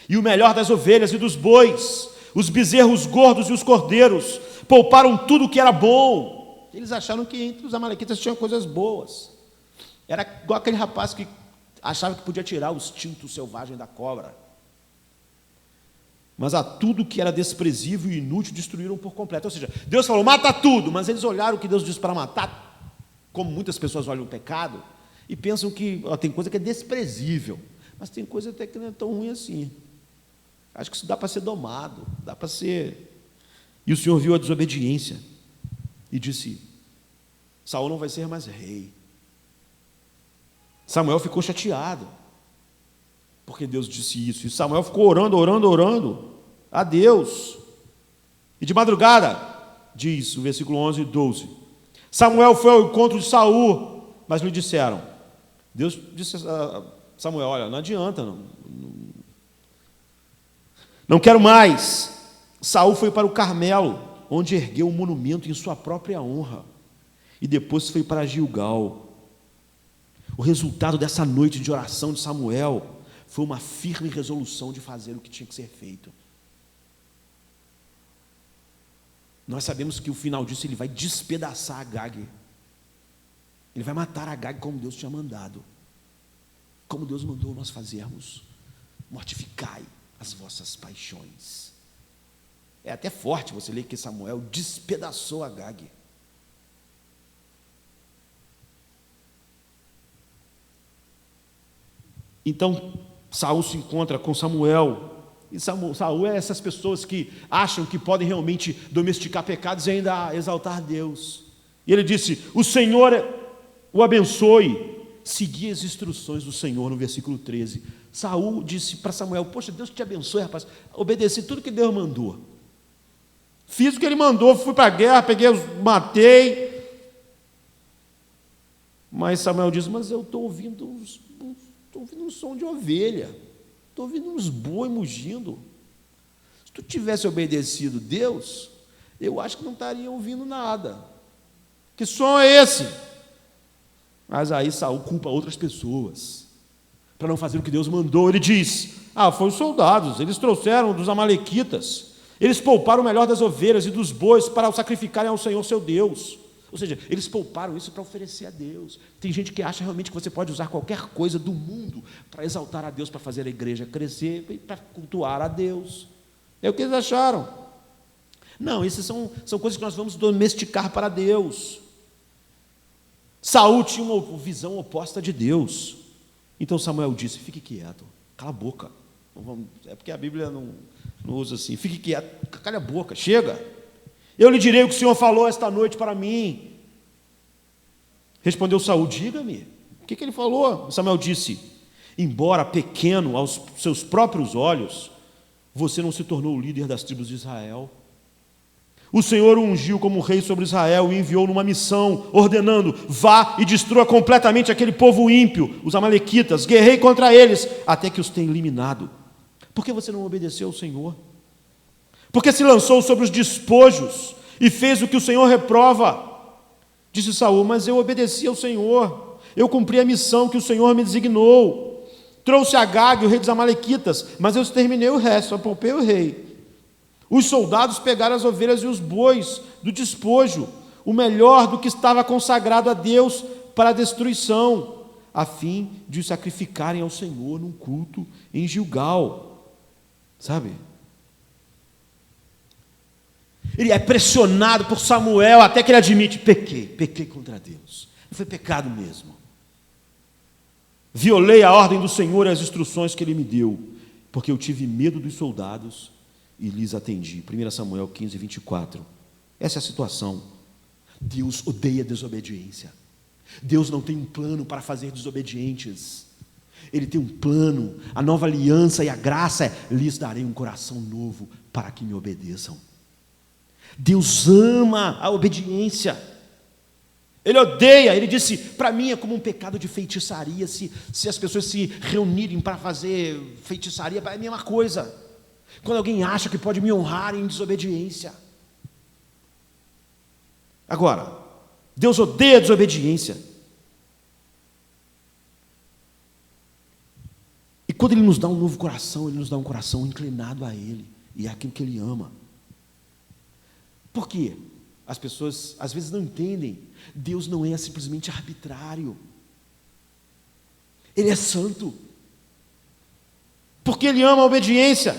e o melhor das ovelhas e dos bois, os bezerros gordos e os cordeiros, pouparam tudo o que era bom. Eles acharam que entre os amalequitas tinham coisas boas. Era igual aquele rapaz que achava que podia tirar o instinto selvagem da cobra. mas a tudo que era desprezível e inútil destruíram por completo. Ou seja, Deus falou, mata tudo, mas eles olharam o que Deus disse para matar, como muitas pessoas olham o pecado, e pensam que tem coisa que é desprezível, mas tem coisa até que não é tão ruim assim. Acho que isso dá para ser domado, dá para ser... E o Senhor viu a desobediência e disse, Saul não vai ser mais rei. Samuel ficou chateado, porque Deus disse isso, e Samuel ficou orando a Deus, e de madrugada, diz o versículo 11 e 12, Samuel foi ao encontro de Saul, mas lhe disseram, Deus disse a Samuel, olha, não adianta, não quero mais. Saul foi para o Carmelo, onde ergueu um monumento em sua própria honra, e depois foi para Gilgal. O resultado dessa noite de oração de Samuel foi uma firme resolução de fazer o que tinha que ser feito. Nós sabemos que o final disso, ele vai despedaçar Agag. Ele vai matar Agag como Deus tinha mandado. Como Deus mandou nós fazermos. Mortificai as vossas paixões. É até forte você ler que Samuel despedaçou Agag. Então, Saul se encontra com Samuel, e Saul é essas pessoas que acham que podem realmente domesticar pecados e ainda exaltar Deus. E ele disse, o Senhor o abençoe, seguia as instruções do Senhor, no versículo 13. Saul disse para Samuel, poxa, Deus te abençoe, rapaz, obedeci tudo que Deus mandou. Fiz o que ele mandou, fui para a guerra, matei. Mas Samuel diz, mas eu estou ouvindo um som de ovelha, estou ouvindo uns boi mugindo. Se tu tivesse obedecido Deus, eu acho que não estaria ouvindo nada. Que som é esse? Mas aí Saul culpa outras pessoas, para não fazer o que Deus mandou. Ele diz, foi os soldados, eles trouxeram dos amalequitas, eles pouparam o melhor das ovelhas e dos bois para o sacrificarem ao Senhor seu Deus. Ou seja, eles pouparam isso para oferecer a Deus. Tem gente que acha realmente que você pode usar qualquer coisa do mundo para exaltar a Deus, para fazer a igreja crescer e para cultuar a Deus. É o que eles acharam. Não, essas são coisas que nós vamos domesticar para Deus. Saul tinha uma visão oposta de Deus. Então Samuel disse, fique quieto, cala a boca. É porque a Bíblia não usa assim, fique quieto, cala a boca, chega. Eu lhe direi o que o Senhor falou esta noite para mim. Respondeu Saul, diga-me, o que ele falou? Samuel disse, embora pequeno aos seus próprios olhos, você não se tornou o líder das tribos de Israel. O Senhor o ungiu como rei sobre Israel e enviou numa missão, ordenando, vá e destrua completamente aquele povo ímpio, os amalequitas, guerrei contra eles, até que os tenha eliminado. Por que você não obedeceu ao Senhor? Porque se lançou sobre os despojos e fez o que o Senhor reprova. Disse Saul, mas eu obedeci ao Senhor, eu cumpri a missão que o Senhor me designou. Trouxe Agag, o rei dos amalequitas, mas eu exterminei o resto, só poupei o rei. Os soldados pegaram as ovelhas e os bois do despojo, o melhor do que estava consagrado a Deus para a destruição, a fim de os sacrificarem ao Senhor num culto em Gilgal. Sabe? Ele é pressionado por Samuel até que ele admite, pequei contra Deus. Foi pecado mesmo. Violei a ordem do Senhor e as instruções que Ele me deu, porque eu tive medo dos soldados e lhes atendi. 1 Samuel 15, 24. Essa é a situação. Deus odeia desobediência. Deus não tem um plano para fazer desobedientes. Ele tem um plano. A nova aliança e a graça é, lhes darei um coração novo para que me obedeçam. Deus ama a obediência. Ele odeia, ele disse, para mim é como um pecado de feitiçaria, se as pessoas se reunirem para fazer feitiçaria, é a mesma coisa. Quando alguém acha que pode me honrar em desobediência. Agora, Deus odeia a desobediência. E quando Ele nos dá um novo coração, Ele nos dá um coração inclinado a Ele, e é aquilo que Ele ama. Por quê? As pessoas às vezes não entendem. Deus não é simplesmente arbitrário. Ele é santo. Porque Ele ama a obediência.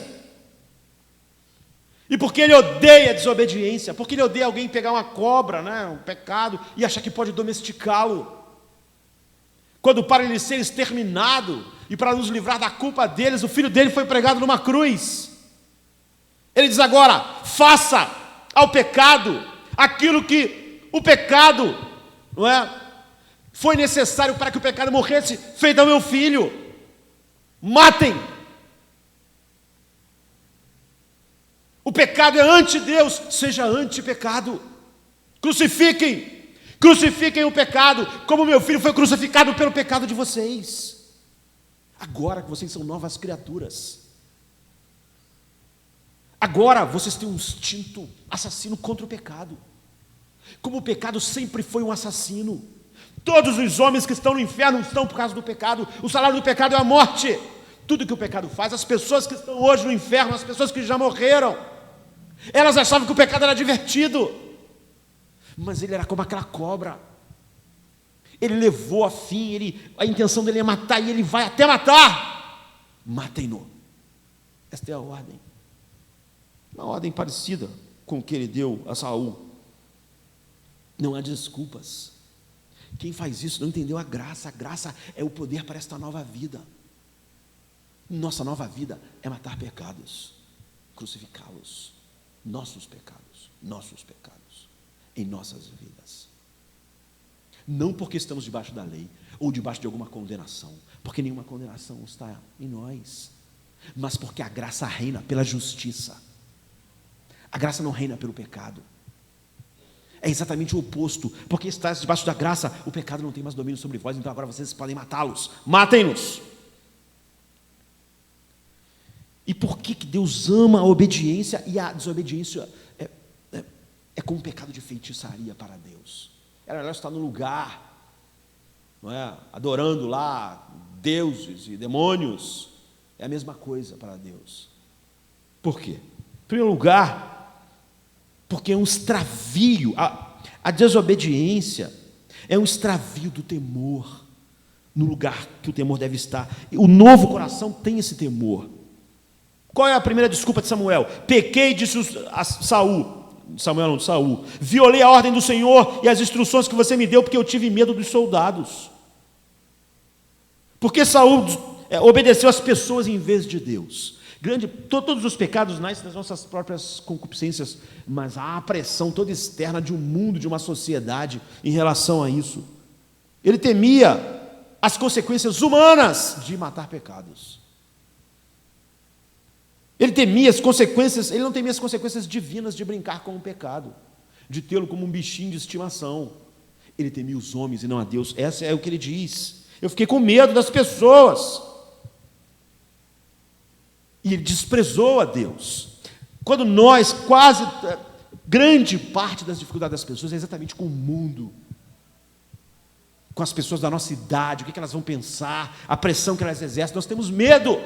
E porque ele odeia a desobediência, porque ele odeia alguém pegar uma cobra, né, um pecado, e achar que pode domesticá-lo. Quando para ele ser exterminado, e para nos livrar da culpa deles, o filho dele foi pregado numa cruz. Ele diz agora: faça ao pecado aquilo que o pecado, não é, foi necessário para que o pecado morresse, feito ao meu filho. Matem. O pecado é anti-Deus, seja anti-pecado. Crucifiquem o pecado, como meu filho foi crucificado pelo pecado de vocês. Agora que vocês são novas criaturas, agora vocês têm um instinto assassino contra o pecado. Como o pecado sempre foi um assassino. Todos os homens que estão no inferno estão por causa do pecado. O salário do pecado é a morte. Tudo que o pecado faz, as pessoas que estão hoje no inferno, as pessoas que já morreram, elas achavam que o pecado era divertido, mas ele era como aquela cobra. Ele levou a fim, a intenção dele é matar, e ele vai até matar. Matem-no. Esta é a ordem. Uma ordem parecida com o que ele deu a Saul. Não há desculpas. Quem faz isso não entendeu a graça. A graça é o poder para esta nova vida. Nossa nova vida é matar pecados, crucificá-los. Nossos pecados em nossas vidas. Não porque estamos debaixo da lei ou debaixo de alguma condenação, porque nenhuma condenação está em nós, mas porque a graça reina pela justiça. A graça não reina pelo pecado. É exatamente o oposto. Porque estás debaixo da graça, o pecado não tem mais domínio sobre vós, então agora vocês podem matá-los. Matem-nos. E por que Deus ama a obediência e a desobediência é como um pecado de feitiçaria para Deus? Ela está no lugar, não é, adorando lá deuses e demônios. É a mesma coisa para Deus. Por quê? Em primeiro lugar, porque é um extravio. A desobediência é um extravio do temor no lugar que o temor deve estar. O novo coração tem esse temor. Qual é a primeira desculpa de Samuel? Pequei, disse Saul. Violei a ordem do Senhor e as instruções que você me deu, porque eu tive medo dos soldados. Porque Saul obedeceu às pessoas em vez de Deus. Todos os pecados nascem das nossas próprias concupiscências, mas há a pressão toda externa de um mundo, de uma sociedade em relação a isso. Ele temia as consequências humanas de matar pecados. Ele temia as consequências, ele não temia as consequências divinas de brincar com o pecado, de tê-lo como um bichinho de estimação. Ele temia os homens e não a Deus. Essa é o que ele diz. Eu fiquei com medo das pessoas. E ele desprezou a Deus. Quando nós, grande parte das dificuldades das pessoas é exatamente com o mundo, com as pessoas da nossa idade, o que elas vão pensar, a pressão que elas exercem, nós temos medo.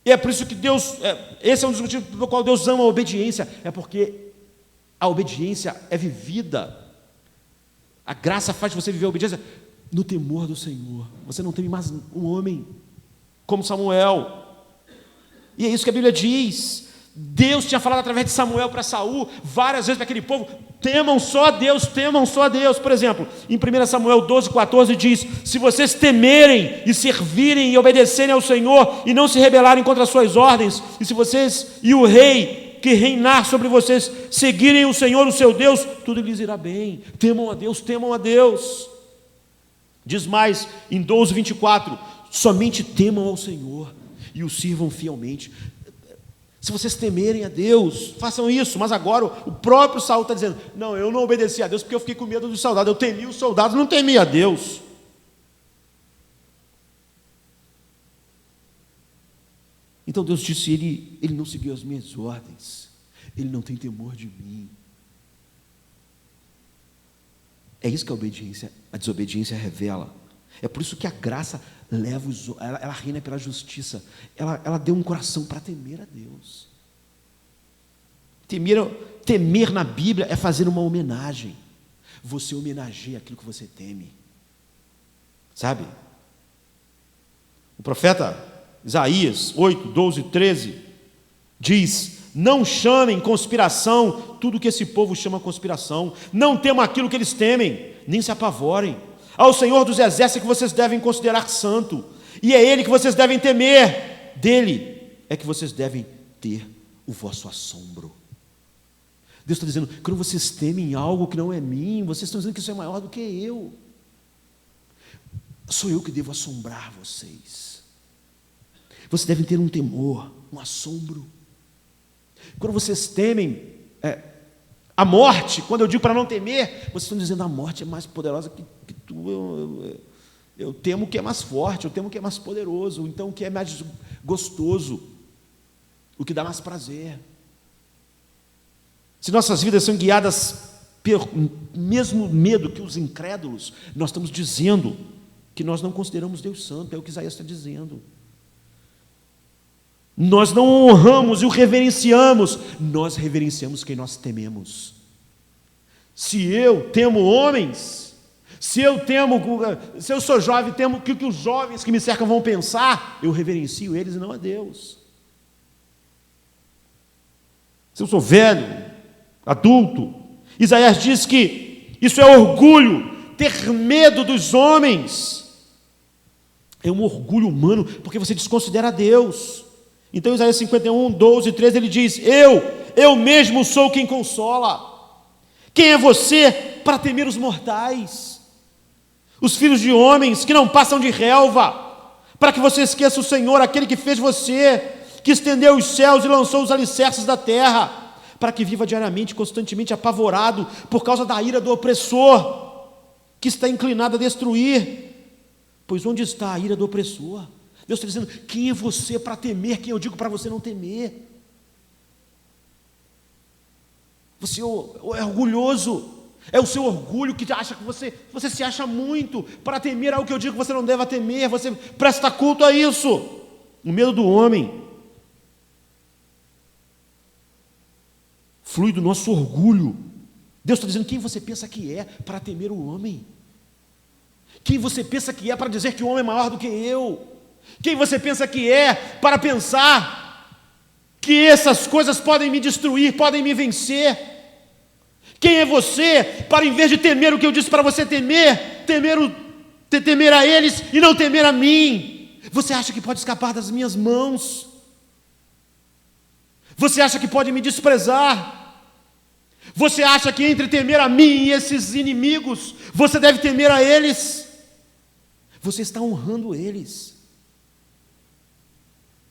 E é por isso que Deus, esse é um dos motivos pelo qual Deus ama a obediência, é porque a obediência é vivida, a graça faz você viver a obediência no temor do Senhor. Você não teme mais um homem como Samuel, e é isso que a Bíblia diz. Deus tinha falado através de Samuel para Saul, várias vezes para aquele povo: temam só a Deus, temam só a Deus. Por exemplo, em 1 Samuel 12,14 diz: se vocês temerem e servirem e obedecerem ao Senhor e não se rebelarem contra as suas ordens, e se vocês e o rei que reinar sobre vocês seguirem o Senhor, o seu Deus, tudo lhes irá bem. Temam a Deus, temam a Deus. Diz mais em 12,24: somente temam ao Senhor e o sirvam fielmente. Se vocês temerem a Deus, façam isso. Mas agora o próprio Saul está dizendo: não, eu não obedeci a Deus porque eu fiquei com medo dos soldados. Eu temi os soldados, não temi a Deus. Então Deus disse: ele não seguiu as minhas ordens, ele não tem temor de mim. É isso que a desobediência revela. É por isso que a graça ela reina pela justiça. Ela deu um coração para temer a Deus. Temer na Bíblia é fazer uma homenagem. Você homenageia aquilo que você teme. Sabe? O profeta Isaías 8, 12, 13, diz: não chamem conspiração tudo que esse povo chama conspiração, não temam aquilo que eles temem, nem se apavorem. Ao Senhor dos exércitos que vocês devem considerar santo, e é Ele que vocês devem temer, dele é que vocês devem ter o vosso assombro. Deus está dizendo, quando vocês temem algo que não é mim, vocês estão dizendo que isso é maior do que eu. Sou eu que devo assombrar vocês. Vocês devem ter um temor, um assombro. Quando vocês temem a morte, quando eu digo para não temer, vocês estão dizendo a morte é mais poderosa que tu. Eu temo o que é mais forte, eu temo o que é mais poderoso, então o que é mais gostoso, o que dá mais prazer. Se nossas vidas são guiadas pelo mesmo medo que os incrédulos, nós estamos dizendo que nós não consideramos Deus santo, é o que Isaías está dizendo. Nós não honramos e o reverenciamos, nós reverenciamos quem nós tememos. Se eu temo homens, se eu sou jovem, temo que os jovens que me cercam vão pensar, eu reverencio eles e não a Deus. Se eu sou velho, adulto, Isaías diz que isso é orgulho, ter medo dos homens, é um orgulho humano, porque você desconsidera Deus. Então Isaías 51, 12 e 13, ele diz, eu mesmo sou quem consola. Quem é você para temer os mortais? Os filhos de homens que não passam de relva, para que você esqueça o Senhor, aquele que fez você, que estendeu os céus e lançou os alicerces da terra, para que viva diariamente, constantemente apavorado, por causa da ira do opressor, que está inclinado a destruir. Pois onde está a ira do opressor? Deus está dizendo, quem é você para temer, quem eu digo para você não temer? Você é orgulhoso, é o seu orgulho que acha que você se acha muito para temer algo que eu digo que você não deva temer, você presta culto a isso. O medo do homem flui do nosso orgulho. Deus está dizendo, quem você pensa que é para temer o homem? Quem você pensa que é para dizer que o homem é maior do que eu? Quem você pensa que é para pensar que essas coisas podem me destruir, podem me vencer? Quem é você para, em vez de temer o que eu disse para você temer a eles e não temer a mim? Você acha que pode escapar das minhas mãos? Você acha que pode me desprezar? Você acha que entre temer a mim e esses inimigos, você deve temer a eles? Você está honrando eles.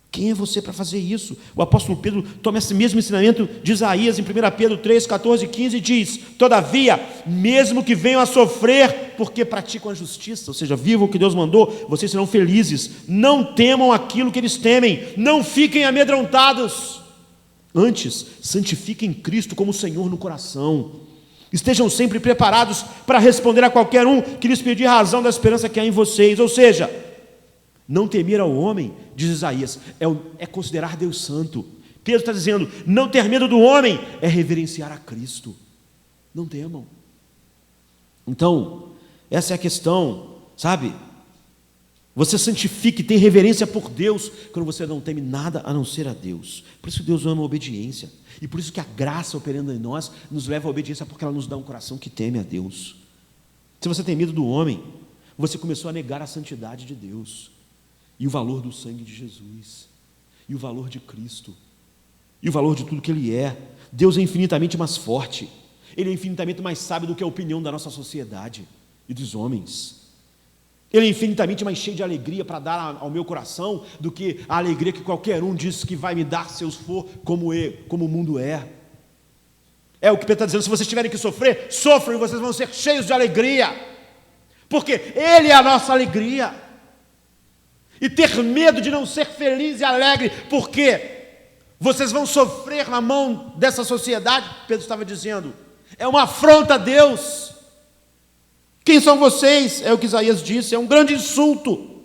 Quem é você para fazer isso? O apóstolo Pedro toma esse mesmo ensinamento de Isaías em 1 Pedro 3, 14 e 15 e diz, todavia, mesmo que venham a sofrer, porque praticam a justiça, ou seja, vivam o que Deus mandou, vocês serão felizes, não temam aquilo que eles temem, não fiquem amedrontados, antes, santifiquem Cristo como Senhor no coração, estejam sempre preparados para responder a qualquer um que lhes pedir razão da esperança que há em vocês, ou seja, não temer ao homem, diz Isaías, é considerar Deus santo. Pedro está dizendo, não ter medo do homem é reverenciar a Cristo. Não temam. Então, essa é a questão, sabe? Você santifica e tem reverência por Deus quando você não teme nada a não ser a Deus. Por isso que Deus ama a obediência. E por isso que a graça operando em nós nos leva à obediência, porque ela nos dá um coração que teme a Deus. Se você tem medo do homem, você começou a negar a santidade de Deus. E o valor do sangue de Jesus, e o valor de Cristo, e o valor de tudo que Ele é. Deus é infinitamente mais forte, Ele é infinitamente mais sábio do que a opinião da nossa sociedade e dos homens. Ele é infinitamente mais cheio de alegria para dar ao meu coração do que a alegria que qualquer um diz que vai me dar se eu for como o mundo é. É o que Pedro está dizendo, se vocês tiverem que sofrer, sofram e vocês vão ser cheios de alegria, porque Ele é a nossa alegria. E ter medo de não ser feliz e alegre, porque vocês vão sofrer na mão dessa sociedade, Pedro estava dizendo, é uma afronta a Deus. Quem são vocês? É o que Isaías disse, é um grande insulto.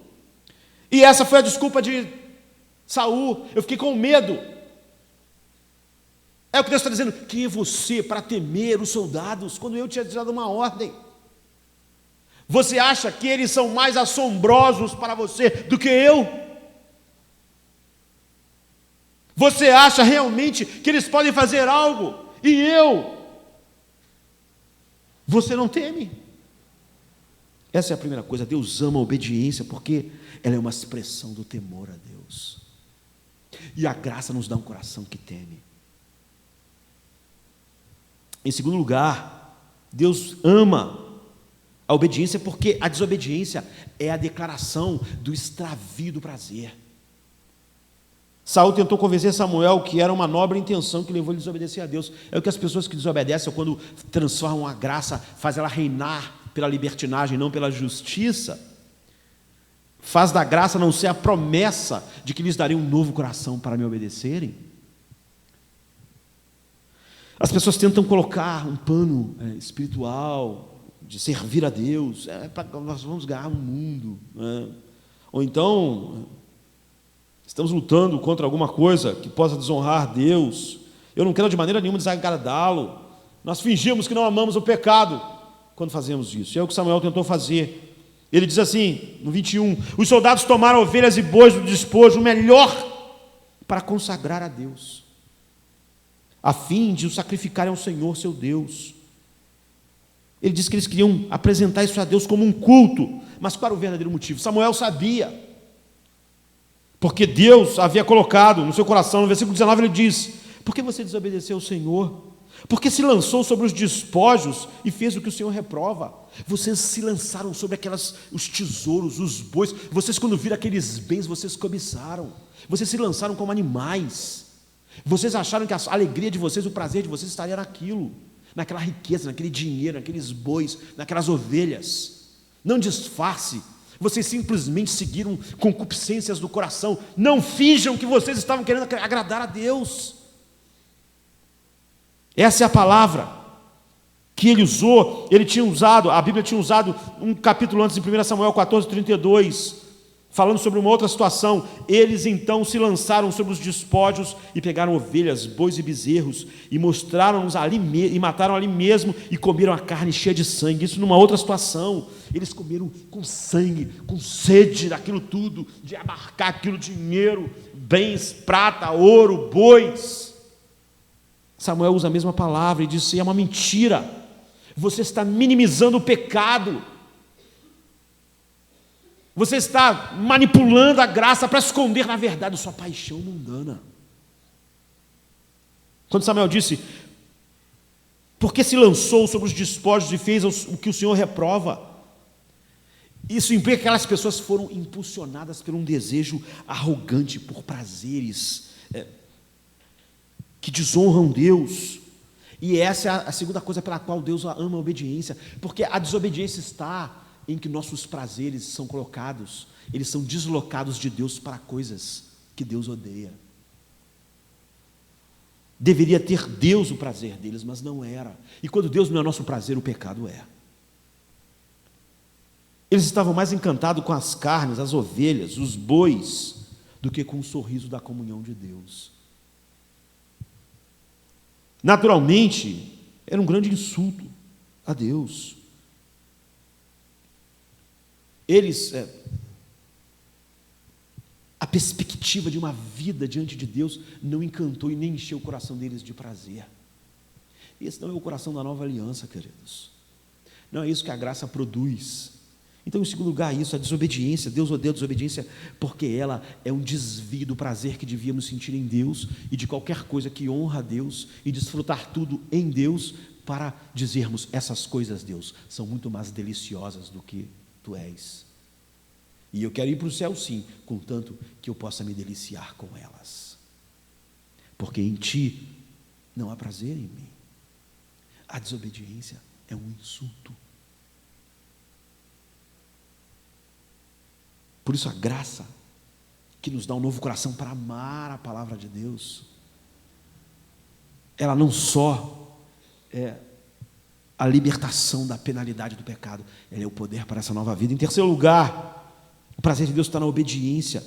E essa foi a desculpa de Saul, eu fiquei com medo. É o que Deus está dizendo, quem é você para temer os soldados, quando eu tinha dado uma ordem? Você acha que eles são mais assombrosos para você do que eu? Você acha realmente que eles podem fazer algo? E eu? Você não teme? Essa é a primeira coisa. Deus ama a obediência porque ela é uma expressão do temor a Deus. E a graça nos dá um coração que teme. Em segundo lugar, Deus ama a obediência porque a desobediência é a declaração do extravio do prazer. Saul tentou convencer Samuel que era uma nobre intenção que levou ele a desobedecer a Deus. É o que as pessoas que desobedecem, quando transformam a graça, faz ela reinar pela libertinagem, não pela justiça, faz da graça não ser a promessa de que lhes daria um novo coração para me obedecerem. As pessoas tentam colocar um pano espiritual, de servir a Deus, nós vamos ganhar um mundo, né? Ou então, estamos lutando contra alguma coisa que possa desonrar Deus, eu não quero de maneira nenhuma desagradá-lo, nós fingimos que não amamos o pecado, quando fazemos isso, é o que Samuel tentou fazer. Ele diz assim, no 21, os soldados tomaram ovelhas e bois do despojo, o melhor, para consagrar a Deus, a fim de o sacrificarem ao Senhor, seu Deus. Ele disse que eles queriam apresentar isso a Deus como um culto, mas qual era o verdadeiro motivo? Samuel sabia, porque Deus havia colocado no seu coração, no versículo 19 ele diz, por que você desobedeceu ao Senhor? Porque se lançou sobre os despojos e fez o que o Senhor reprova. Vocês se lançaram sobre os tesouros, os bois, vocês quando viram aqueles bens, vocês cobiçaram, vocês se lançaram como animais, vocês acharam que a alegria de vocês, o prazer de vocês estaria naquilo, naquela riqueza, naquele dinheiro, naqueles bois, naquelas ovelhas. Não disfarce, vocês simplesmente seguiram concupiscências do coração, não finjam que vocês estavam querendo agradar a Deus. Essa é a palavra que ele usou, ele tinha usado, a Bíblia tinha usado um capítulo antes, em 1 Samuel 14:32, falando sobre uma outra situação. Eles então se lançaram sobre os despojos e pegaram ovelhas, bois e bezerros e mostraram-nos ali e mataram ali mesmo e comeram a carne cheia de sangue. Isso numa outra situação, eles comeram com sangue, com sede daquilo tudo, de abarcar aquilo dinheiro, bens, prata, ouro, bois. Samuel usa a mesma palavra e diz: é uma mentira, você está minimizando o pecado, você está manipulando a graça para esconder, na verdade, a sua paixão mundana. Quando Samuel disse, porque se lançou sobre os despojos e fez o que o Senhor reprova, isso implica que aquelas pessoas foram impulsionadas por um desejo arrogante, por prazeres que desonram Deus. E essa é a segunda coisa pela qual Deus ama a obediência, porque a desobediência está em que nossos prazeres são colocados, eles são deslocados de Deus para coisas que Deus odeia. Deveria ter Deus o prazer deles, mas não era. E quando Deus não é nosso prazer, o pecado é. Eles estavam mais encantados com as carnes, as ovelhas, os bois, do que com o sorriso da comunhão de Deus. Naturalmente, era um grande insulto a Deus. Eles, a perspectiva de uma vida diante de Deus não encantou e nem encheu o coração deles de prazer. Esse não é o coração da nova aliança, queridos. Não é isso que a graça produz. Então, em segundo lugar, isso, a desobediência. Deus odeia a desobediência porque ela é um desvio do prazer que devíamos sentir em Deus e de qualquer coisa que honra a Deus e desfrutar tudo em Deus para dizermos, essas coisas, Deus, são muito mais deliciosas do que Tu és. E eu quero ir para o céu sim, contanto que eu possa me deliciar com elas. Porque em Ti não há prazer em mim. A desobediência é um insulto. Por isso a graça que nos dá um novo coração para amar a palavra de Deus, ela não só é a libertação da penalidade do pecado, ela é o poder para essa nova vida. Em terceiro lugar, o prazer de Deus está na obediência,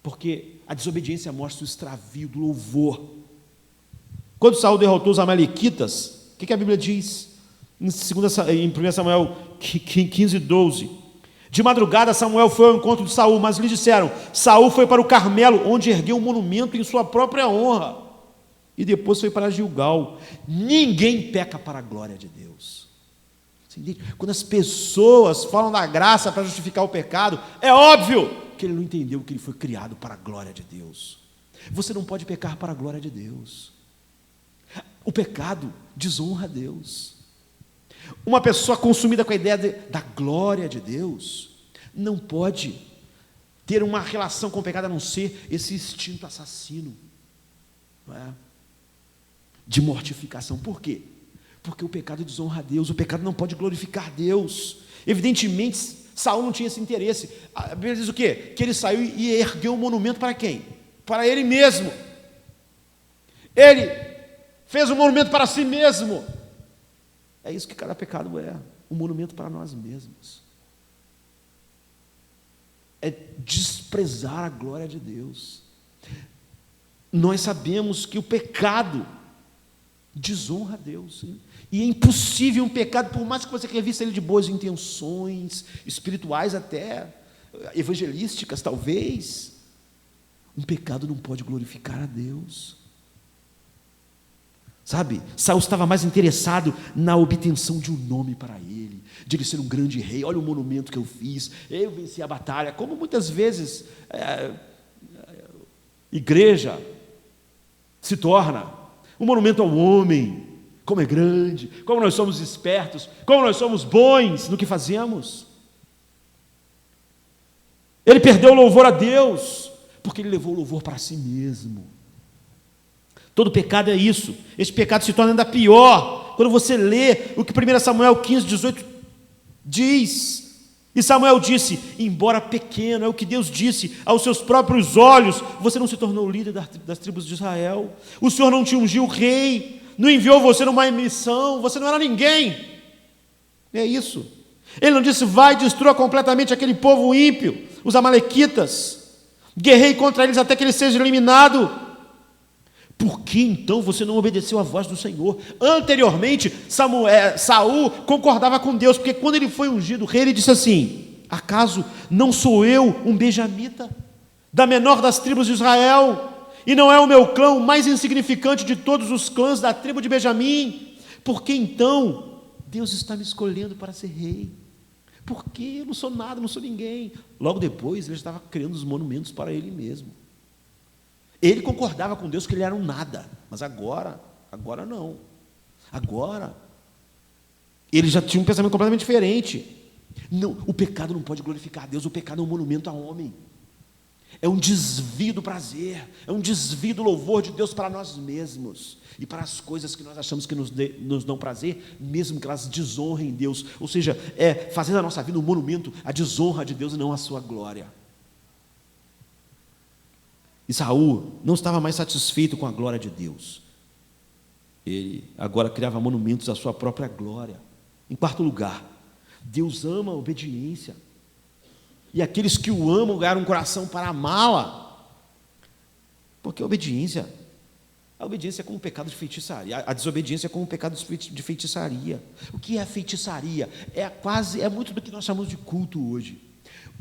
porque a desobediência mostra o extravio do louvor. Quando Saul derrotou os amalequitas, o que a Bíblia diz? Em 1 Samuel 15:12, De madrugada, Samuel foi ao encontro de Saul, mas lhe disseram: Saul foi para o Carmelo, onde ergueu um monumento em sua própria honra, e depois foi para Gilgal. Ninguém peca para a glória de Deus. Você entende? Quando as pessoas falam da graça para justificar o pecado, é óbvio que ele não entendeu que ele foi criado para a glória de Deus. Você não pode pecar para a glória de Deus. O pecado desonra a Deus. Uma pessoa consumida com a ideia da glória de Deus não pode ter uma relação com o pecado a não ser esse instinto assassino, não é? De mortificação. Por quê? Porque o pecado desonra a Deus, o pecado não pode glorificar Deus. Evidentemente, Saul não tinha esse interesse. A Bíblia diz o quê? Que ele saiu e ergueu um monumento para quem? Para ele mesmo. Ele fez um monumento para si mesmo. É isso que cada pecado é, um monumento para nós mesmos. É desprezar a glória de Deus. Nós sabemos que o pecado desonra a Deus, sim. E é impossível um pecado, por mais que você revista ele de boas intenções, espirituais até, evangelísticas talvez, um pecado não pode glorificar a Deus. Sabe, Saul estava mais interessado na obtenção de um nome para ele, de ele ser um grande rei. Olha o monumento que eu fiz, eu venci a batalha. Como muitas vezes igreja se torna um monumento ao homem, como é grande, como nós somos espertos, como nós somos bons no que fazemos. Ele perdeu o louvor a Deus, porque ele levou o louvor para si mesmo. Todo pecado é isso. Esse pecado se torna ainda pior quando você lê o que 1 Samuel 15, 18 diz. E Samuel disse: embora pequeno, é o que Deus disse, aos seus próprios olhos, você não se tornou líder das tribos de Israel. O Senhor não te ungiu rei, não enviou você numa missão, você não era ninguém. É isso. Ele não disse: vai, destrua completamente aquele povo ímpio, os amalequitas, guerrei contra eles até que ele seja eliminado. Por que então você não obedeceu à voz do Senhor? Anteriormente, Saul concordava com Deus, porque quando ele foi ungido rei, ele disse assim: acaso não sou eu um benjamita, da menor das tribos de Israel, e não é o meu clã o mais insignificante de todos os clãs da tribo de Benjamim? Por que então Deus está me escolhendo para ser rei? Porque eu não sou nada, não sou ninguém. Logo depois, ele estava criando os monumentos para ele mesmo. Ele concordava com Deus que ele era um nada, mas agora não. Agora, ele já tinha um pensamento completamente diferente. Não, o pecado não pode glorificar a Deus, o pecado é um monumento ao homem. É um desvio do prazer, é um desvio do louvor de Deus para nós mesmos e para as coisas que nós achamos que nos dão prazer, mesmo que elas desonrem Deus. Ou seja, é fazer da nossa vida um monumento à desonra de Deus e não à sua glória. E Saul não estava mais satisfeito com a glória de Deus. Ele agora criava monumentos à sua própria glória. Em quarto lugar, Deus ama a obediência. E aqueles que o amam ganharam um coração para amá-la. Porque a obediência é como um pecado de feitiçaria. A desobediência é como um pecado de feitiçaria. O que é feitiçaria? É muito do que nós chamamos de culto hoje.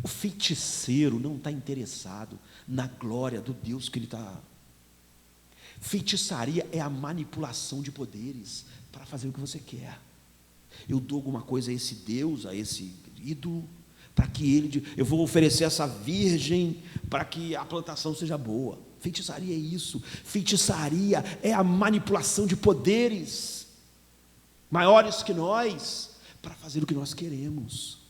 O feiticeiro não está interessado na glória do Deus que ele está. Feitiçaria é a manipulação de poderes para fazer o que você quer. Eu dou alguma coisa a esse Deus, a esse ídolo, para que eu vou oferecer essa virgem para que a plantação seja boa. Feitiçaria é isso. Feitiçaria é a manipulação de poderes maiores que nós para fazer o que nós queremos.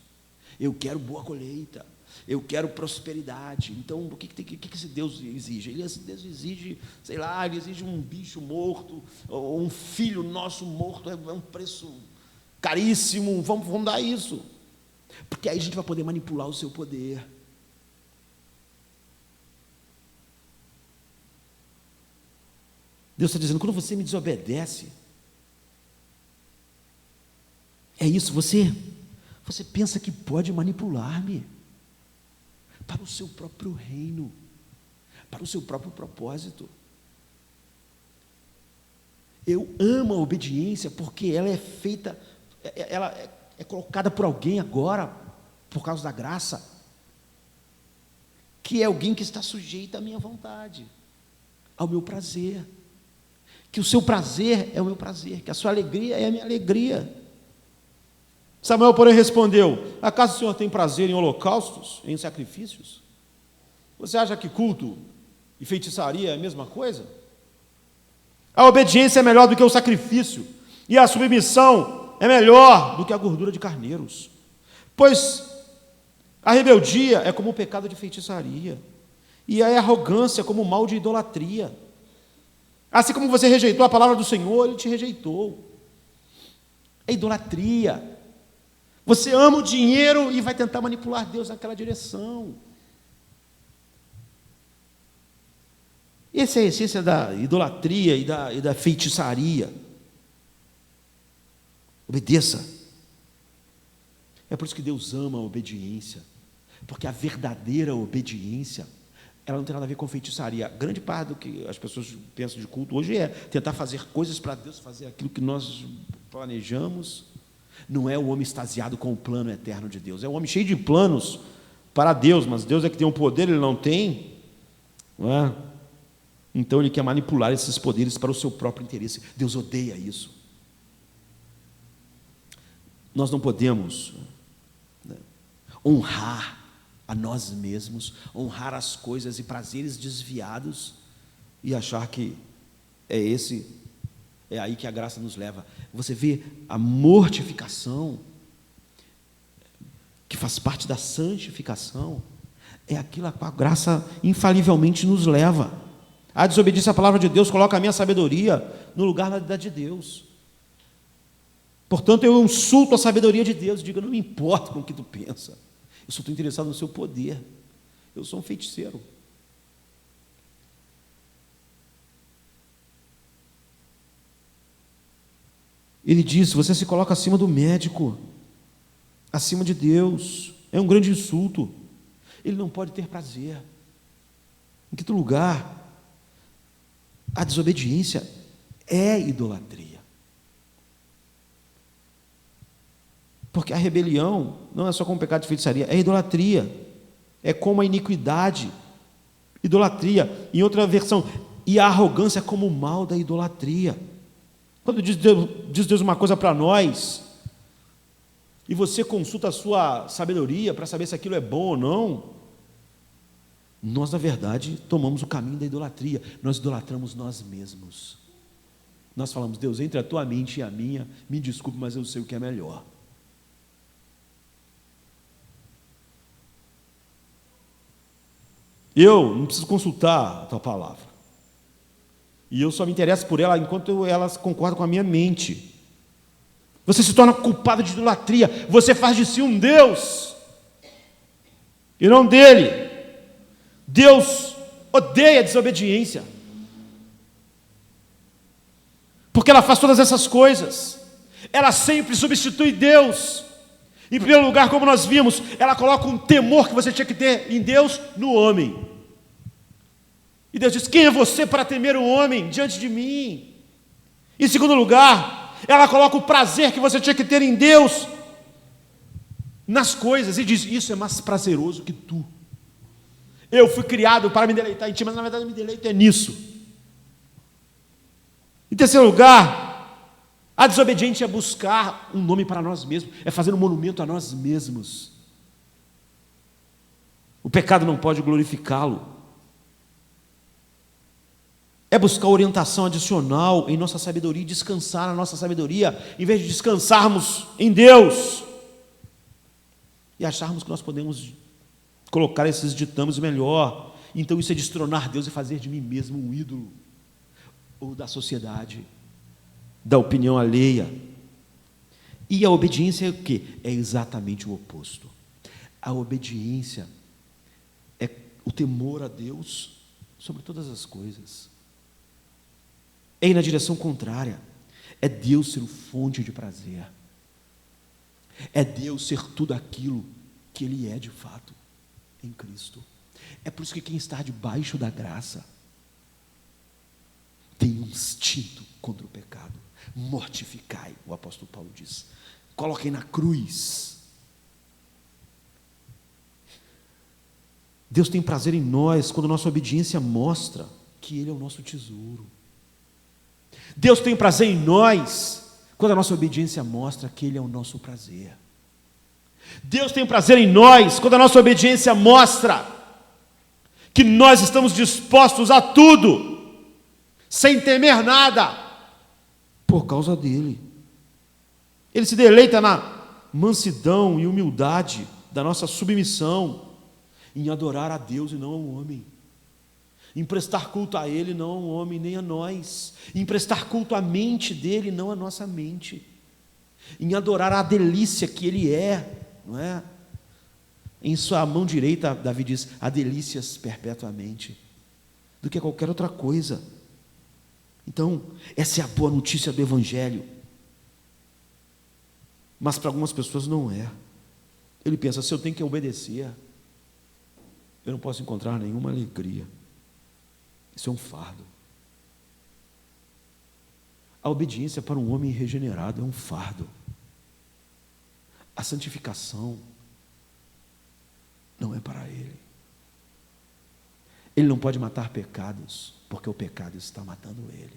Eu quero boa colheita, eu quero prosperidade. Então, o que esse Deus exige? Esse Deus exige, sei lá, ele exige um bicho morto, ou um filho nosso morto, é um preço caríssimo, vamos dar isso. Porque aí a gente vai poder manipular o seu poder. Deus está dizendo: quando você me desobedece, é isso, você pensa que pode manipular-me para o seu próprio reino, para o seu próprio propósito. Eu amo a obediência porque ela é feita, ela é colocada por alguém agora, por causa da graça, que é alguém que está sujeito à minha vontade, ao meu prazer, que o seu prazer é o meu prazer, que a sua alegria é a minha alegria. Samuel, porém, respondeu: acaso o Senhor tem prazer em holocaustos, em sacrifícios? Você acha que culto e feitiçaria é a mesma coisa? A obediência é melhor do que o sacrifício, e a submissão é melhor do que a gordura de carneiros. Pois a rebeldia é como o pecado de feitiçaria, e a arrogância como o mal de idolatria. Assim como você rejeitou a palavra do Senhor, Ele te rejeitou. É idolatria. Você ama o dinheiro e vai tentar manipular Deus naquela direção. Essa é a essência da idolatria e da feitiçaria. Obedeça. É por isso que Deus ama a obediência, porque a verdadeira obediência, ela não tem nada a ver com feitiçaria. Grande parte do que as pessoas pensam de culto hoje é tentar fazer coisas para Deus fazer aquilo que nós planejamos. Não é o homem extasiado com o plano eterno de Deus, é o homem cheio de planos para Deus, mas Deus é que tem um poder, Ele não tem, não é? Então Ele quer manipular esses poderes para o seu próprio interesse. Deus odeia isso. Nós não podemos honrar a nós mesmos, honrar as coisas e prazeres desviados e achar que é aí que a graça nos leva. Você vê a mortificação, que faz parte da santificação, é aquilo a qual a graça infalivelmente nos leva. A desobediência à palavra de Deus coloca a minha sabedoria no lugar da de Deus. Portanto, eu insulto a sabedoria de Deus, digo: não me importa com o que tu pensa, eu só estou interessado no seu poder, eu sou um feiticeiro. Ele diz: você se coloca acima do médico, acima de Deus, é um grande insulto. Ele não pode ter prazer. Em quinto lugar, a desobediência é idolatria. Porque a rebelião não é só como pecado de feitiçaria, é idolatria, é como a iniquidade, idolatria. Em outra versão, e a arrogância é como o mal da idolatria. Quando diz Deus uma coisa para nós, e você consulta a sua sabedoria para saber se aquilo é bom ou não, nós, na verdade, tomamos o caminho da idolatria. Nós idolatramos nós mesmos. Nós falamos: Deus, entre a tua mente e a minha, me desculpe, mas eu sei o que é melhor. Eu não preciso consultar a tua palavra, e eu só me interesso por ela enquanto elas concordam com a minha mente. Você se torna culpado de idolatria. Você faz de si um Deus e não dele. Deus odeia a desobediência, porque ela faz todas essas coisas. Ela sempre substitui Deus. Em primeiro lugar, como nós vimos, ela coloca um temor que você tinha que ter em Deus no homem. E Deus diz: quem é você para temer o homem diante de mim? Em segundo lugar, ela coloca o prazer que você tinha que ter em Deus nas coisas, e diz: isso é mais prazeroso que tu. Eu fui criado para me deleitar em ti, mas na verdade eu me deleito é nisso. Em terceiro lugar, a desobediência é buscar um nome para nós mesmos, é fazer um monumento a nós mesmos. O pecado não pode glorificá-lo. É buscar orientação adicional em nossa sabedoria e descansar na nossa sabedoria, em vez de descansarmos em Deus e acharmos que nós podemos colocar esses ditames melhor. Então isso é destronar Deus e fazer de mim mesmo um ídolo, ou da sociedade, da opinião alheia. E a obediência é o quê? É exatamente o oposto. A obediência é o temor a Deus sobre todas as coisas. É ir na direção contrária. É Deus ser o fonte de prazer. É Deus ser tudo aquilo que Ele é de fato em Cristo. É por isso que quem está debaixo da graça tem um instinto contra o pecado. Mortificai, o apóstolo Paulo diz. Coloquem na cruz. Deus tem prazer em nós quando nossa obediência mostra que Ele é o nosso tesouro. Deus tem prazer em nós quando a nossa obediência mostra que Ele é o nosso prazer. Deus tem prazer em nós quando a nossa obediência mostra que nós estamos dispostos a tudo, sem temer nada, por causa dEle. Ele se deleita na mansidão e humildade da nossa submissão, em adorar a Deus e não ao homem, em prestar culto a Ele, não ao homem, nem a nós, em prestar culto à mente dEle, não à nossa mente, em adorar a delícia que Ele é, não é? Em sua mão direita, Davi diz, há delícias perpetuamente, do que qualquer outra coisa. Então, essa é a boa notícia do Evangelho. Mas para algumas pessoas não é. Ele pensa, se eu tenho que obedecer, eu não posso encontrar nenhuma alegria. Isso é um fardo. A obediência para um homem regenerado é um fardo. A santificação não é para ele. Ele não pode matar pecados, porque o pecado está matando ele.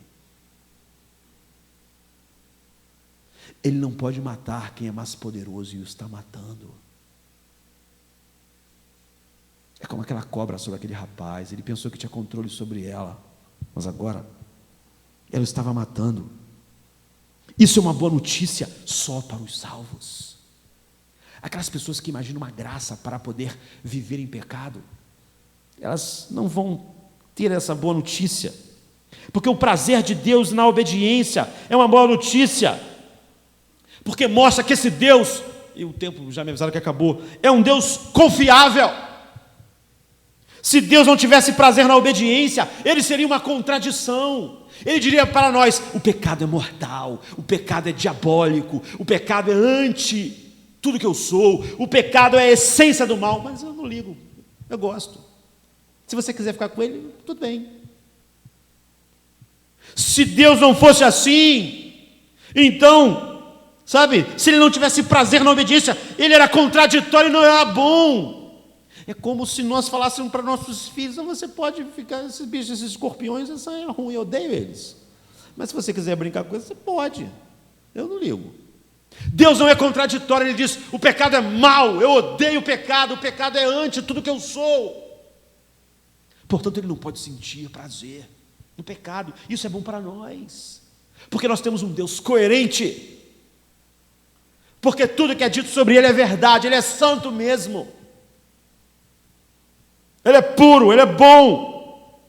Ele não pode matar quem é mais poderoso e o está matando. É como aquela cobra sobre aquele rapaz. Ele pensou que tinha controle sobre ela, mas agora ela estava matando. Isso é uma boa notícia só para os salvos. Aquelas pessoas que imaginam uma graça para poder viver em pecado, elas não vão ter essa boa notícia, porque o prazer de Deus na obediência é uma boa notícia, porque mostra que esse Deus, e o tempo já me avisaram que acabou, é um Deus confiável. Se Deus não tivesse prazer na obediência, Ele seria uma contradição. Ele diria para nós, o pecado é mortal, o pecado é diabólico, o pecado é anti tudo que eu sou, o pecado é a essência do mal, mas eu não ligo, eu gosto. Se você quiser ficar com ele, tudo bem. Se Deus não fosse assim, então, sabe, se Ele não tivesse prazer na obediência, Ele era contraditório e não era bom. É como se nós falássemos para nossos filhos, não, você pode ficar, esses bichos, esses escorpiões, isso é ruim, eu odeio eles. Mas se você quiser brincar com eles, você pode, eu não ligo. Deus não é contraditório, Ele diz, o pecado é mau, eu odeio o pecado é anti tudo que eu sou. Portanto, Ele não pode sentir prazer no pecado. Isso é bom para nós, porque nós temos um Deus coerente, porque tudo que é dito sobre Ele é verdade, Ele é santo mesmo, Ele é puro, Ele é bom.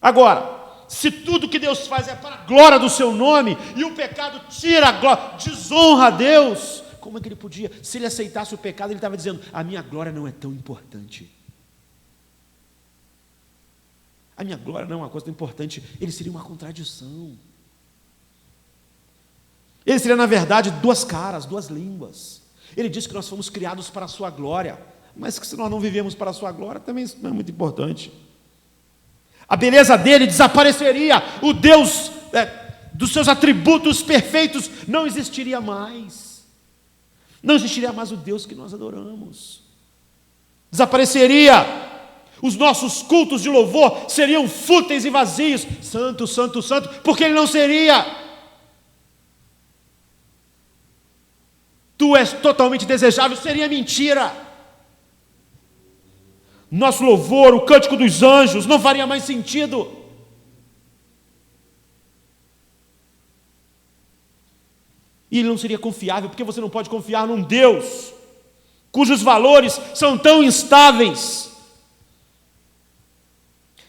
Agora, se tudo que Deus faz é para a glória do seu nome, e o pecado tira a glória, desonra a Deus, como é que Ele podia? Se Ele aceitasse o pecado, Ele estava dizendo, a minha glória não é tão importante. A minha glória não é uma coisa tão importante. Ele seria uma contradição. Ele seria, na verdade, duas caras, duas línguas. Ele diz que nós fomos criados para a sua glória, mas que se nós não vivemos para a sua glória, também isso não é muito importante. A beleza dele desapareceria, o Deus dos seus atributos perfeitos não existiria mais. Não existiria mais o Deus que nós adoramos. Desapareceria. Os nossos cultos de louvor seriam fúteis e vazios. Santo, santo, santo, porque Ele não seria. Tu és totalmente desejável, seria mentira. Nosso louvor, o cântico dos anjos, não faria mais sentido. E Ele não seria confiável, porque você não pode confiar num Deus cujos valores são tão instáveis,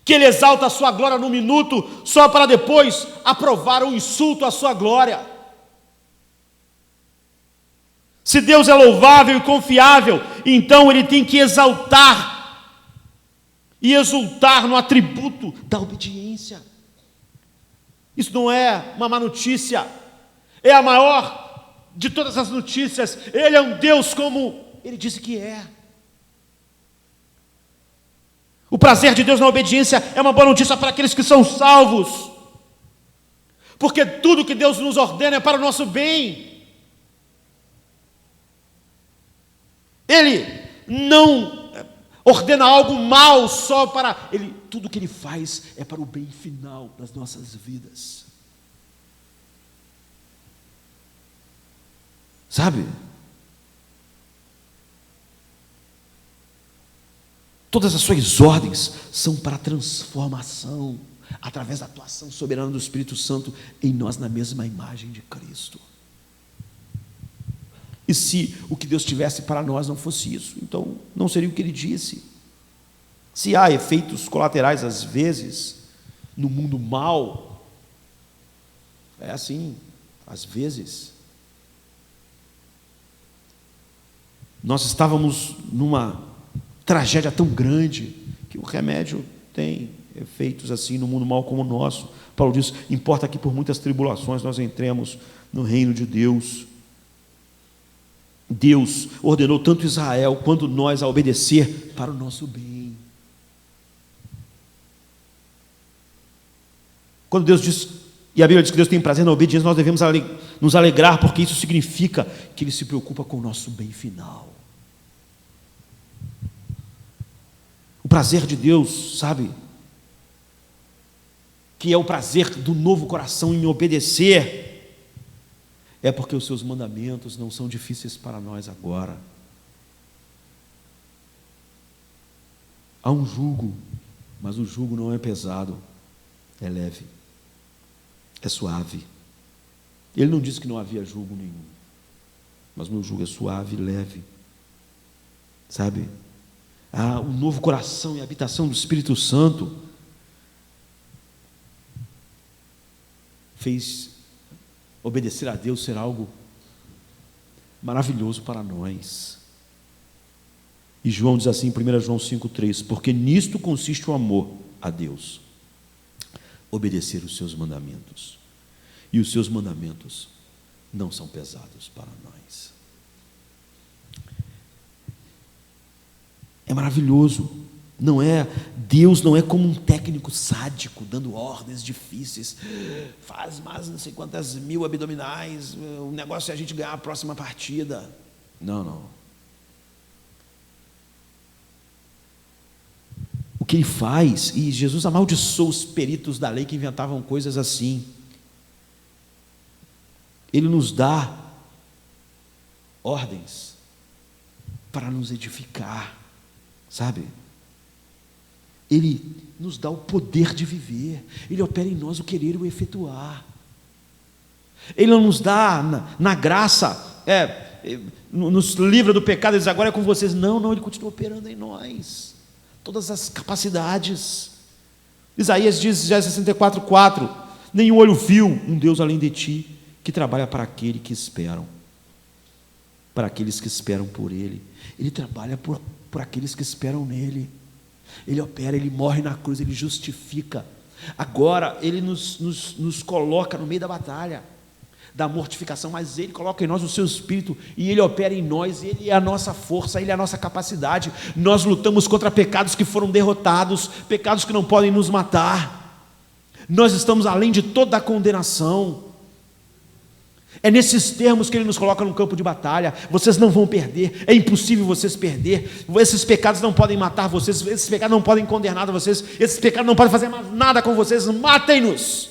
que Ele exalta a sua glória num minuto, só para depois aprovar um insulto à sua glória. Se Deus é louvável e confiável, então Ele tem que exaltar e exultar no atributo da obediência. Isso não é uma má notícia, é a maior de todas as notícias. Ele é um Deus como Ele disse que é. O prazer de Deus na obediência é uma boa notícia para aqueles que são salvos, porque tudo que Deus nos ordena é para o nosso bem. Ele não ordena algo mal só para ele, tudo que ele faz é para o bem final das nossas vidas. Sabe? Todas as suas ordens são para a transformação, através da atuação soberana do Espírito Santo em nós, na mesma imagem de Cristo. E se o que Deus tivesse para nós não fosse isso, então não seria o que Ele disse. Se há efeitos colaterais, às vezes, no mundo mal, é assim, às vezes. Nós estávamos numa tragédia tão grande que o remédio tem efeitos assim no mundo mal como o nosso. Paulo diz: importa que por muitas tribulações nós entremos no reino de Deus. Deus ordenou tanto Israel quanto nós a obedecer para o nosso bem. Quando Deus diz, e a Bíblia diz que Deus tem prazer na obediência, nós devemos nos alegrar, porque isso significa que Ele se preocupa com o nosso bem final. O prazer de Deus, sabe, que é o prazer do novo coração em obedecer, é porque os seus mandamentos não são difíceis para nós agora. Há um jugo, mas o jugo não é pesado, é leve, é suave. Ele não disse que não havia jugo nenhum, mas meu jugo é suave e leve, sabe? O novo coração e a habitação do Espírito Santo fez obedecer a Deus ser algo maravilhoso para nós. E João diz assim, 1 João 5,3: porque nisto consiste o amor a Deus, obedecer os seus mandamentos, e os seus mandamentos não são pesados para nós. É maravilhoso. Deus não é como um técnico sádico dando ordens difíceis. Faz mais não sei quantas mil abdominais, o negócio é a gente ganhar a próxima partida. Não. O que Ele faz, e Jesus amaldiçoou os peritos da lei que inventavam coisas assim. Ele nos dá ordens para nos edificar, sabe? Ele nos dá o poder de viver. Ele opera em nós o querer e o efetuar. Ele não nos dá na graça, nos livra do pecado, ele diz: agora é com vocês. Não, Ele continua operando em nós todas as capacidades. Isaías diz, Isaías 64,4: nenhum olho viu um Deus além de ti, que trabalha para aquele que esperam, para aqueles que esperam por Ele. Ele trabalha por aqueles que esperam nele. Ele opera, Ele morre na cruz, Ele justifica. Agora Ele nos coloca no meio da batalha da mortificação, mas Ele coloca em nós o seu Espírito, e Ele opera em nós. Ele é a nossa força, Ele é a nossa capacidade. Nós lutamos contra pecados que foram derrotados, pecados que não podem nos matar. Nós estamos além de toda a condenação. É nesses termos que Ele nos coloca no campo de batalha. Vocês não vão perder, é impossível vocês perder. Esses pecados não podem matar vocês, esses pecados não podem condenar vocês, esses pecados não podem fazer mais nada com vocês. Matem-nos.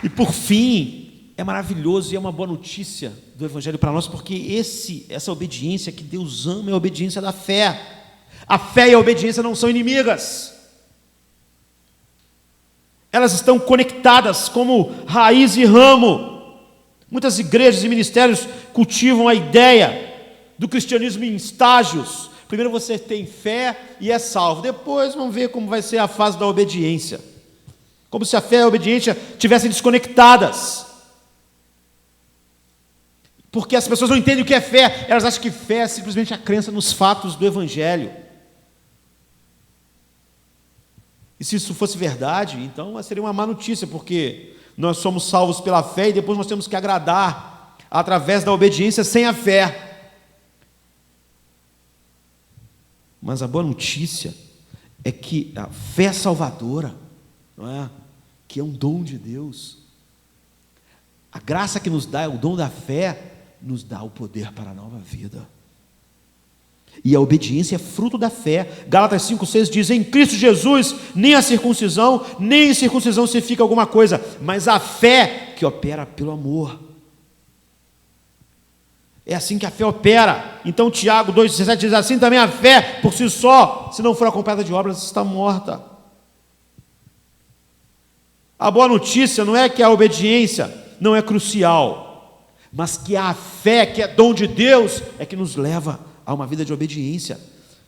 E por fim, é maravilhoso e é uma boa notícia do Evangelho para nós, porque essa obediência que Deus ama é a obediência da fé. A fé e a obediência não são inimigas. Elas estão conectadas como raiz e ramo. Muitas igrejas e ministérios cultivam a ideia do cristianismo em estágios. Primeiro você tem fé e é salvo. Depois vamos ver como vai ser a fase da obediência. Como se a fé e a obediência estivessem desconectadas. Porque as pessoas não entendem o que é fé. Elas acham que fé é simplesmente a crença nos fatos do Evangelho. E se isso fosse verdade, então seria uma má notícia, porque nós somos salvos pela fé e depois nós temos que agradar através da obediência sem a fé. Mas a boa notícia é que a fé salvadora, não é? que é um dom de Deus. A graça que nos dá é o dom da fé, nos dá o poder para a nova vida. E a obediência é fruto da fé. Gálatas 5,6 diz: em Cristo Jesus, nem a circuncisão, nem a incircuncisão significa alguma coisa, mas a fé que opera pelo amor. É assim que a fé opera. Então Tiago 2,17 diz assim: também a fé por si só, se não for acompanhada de obras, está morta. A boa notícia não é que a obediência não é crucial, mas que a fé, que é dom de Deus, é que nos leva a uma vida de obediência.